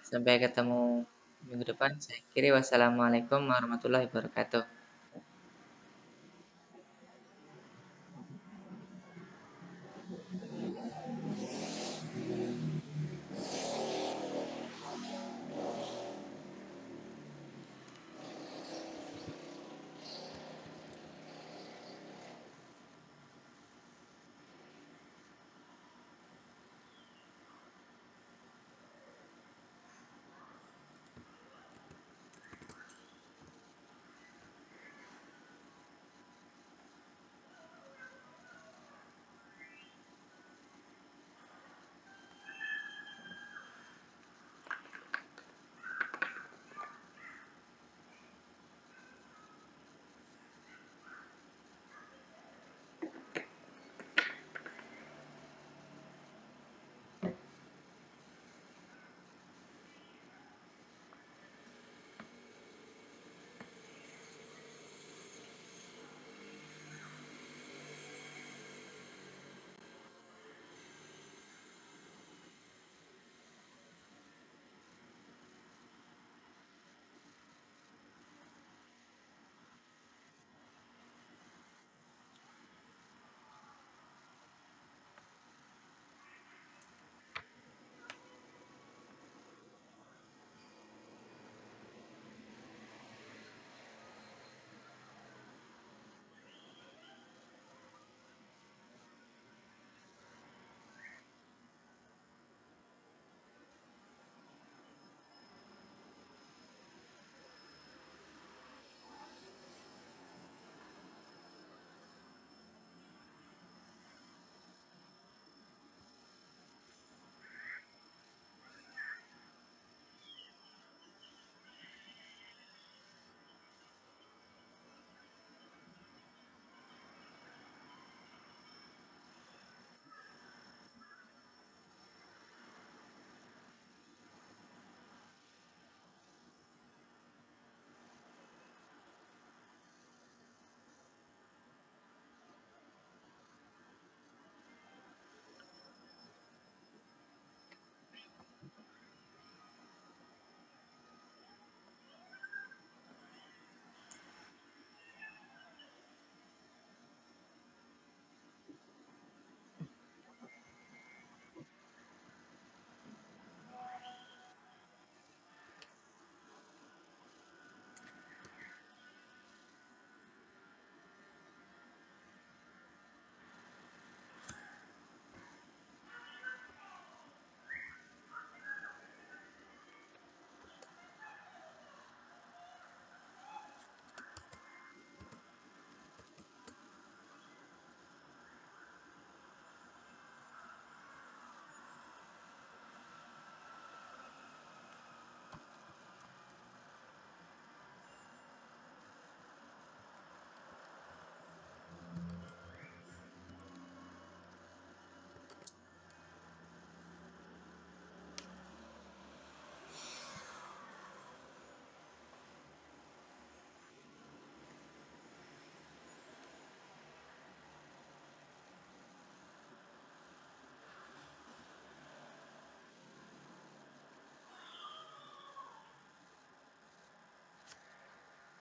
Sampai ketemu minggu depan. Saya kiri wassalamualaikum warahmatullahi wabarakatuh.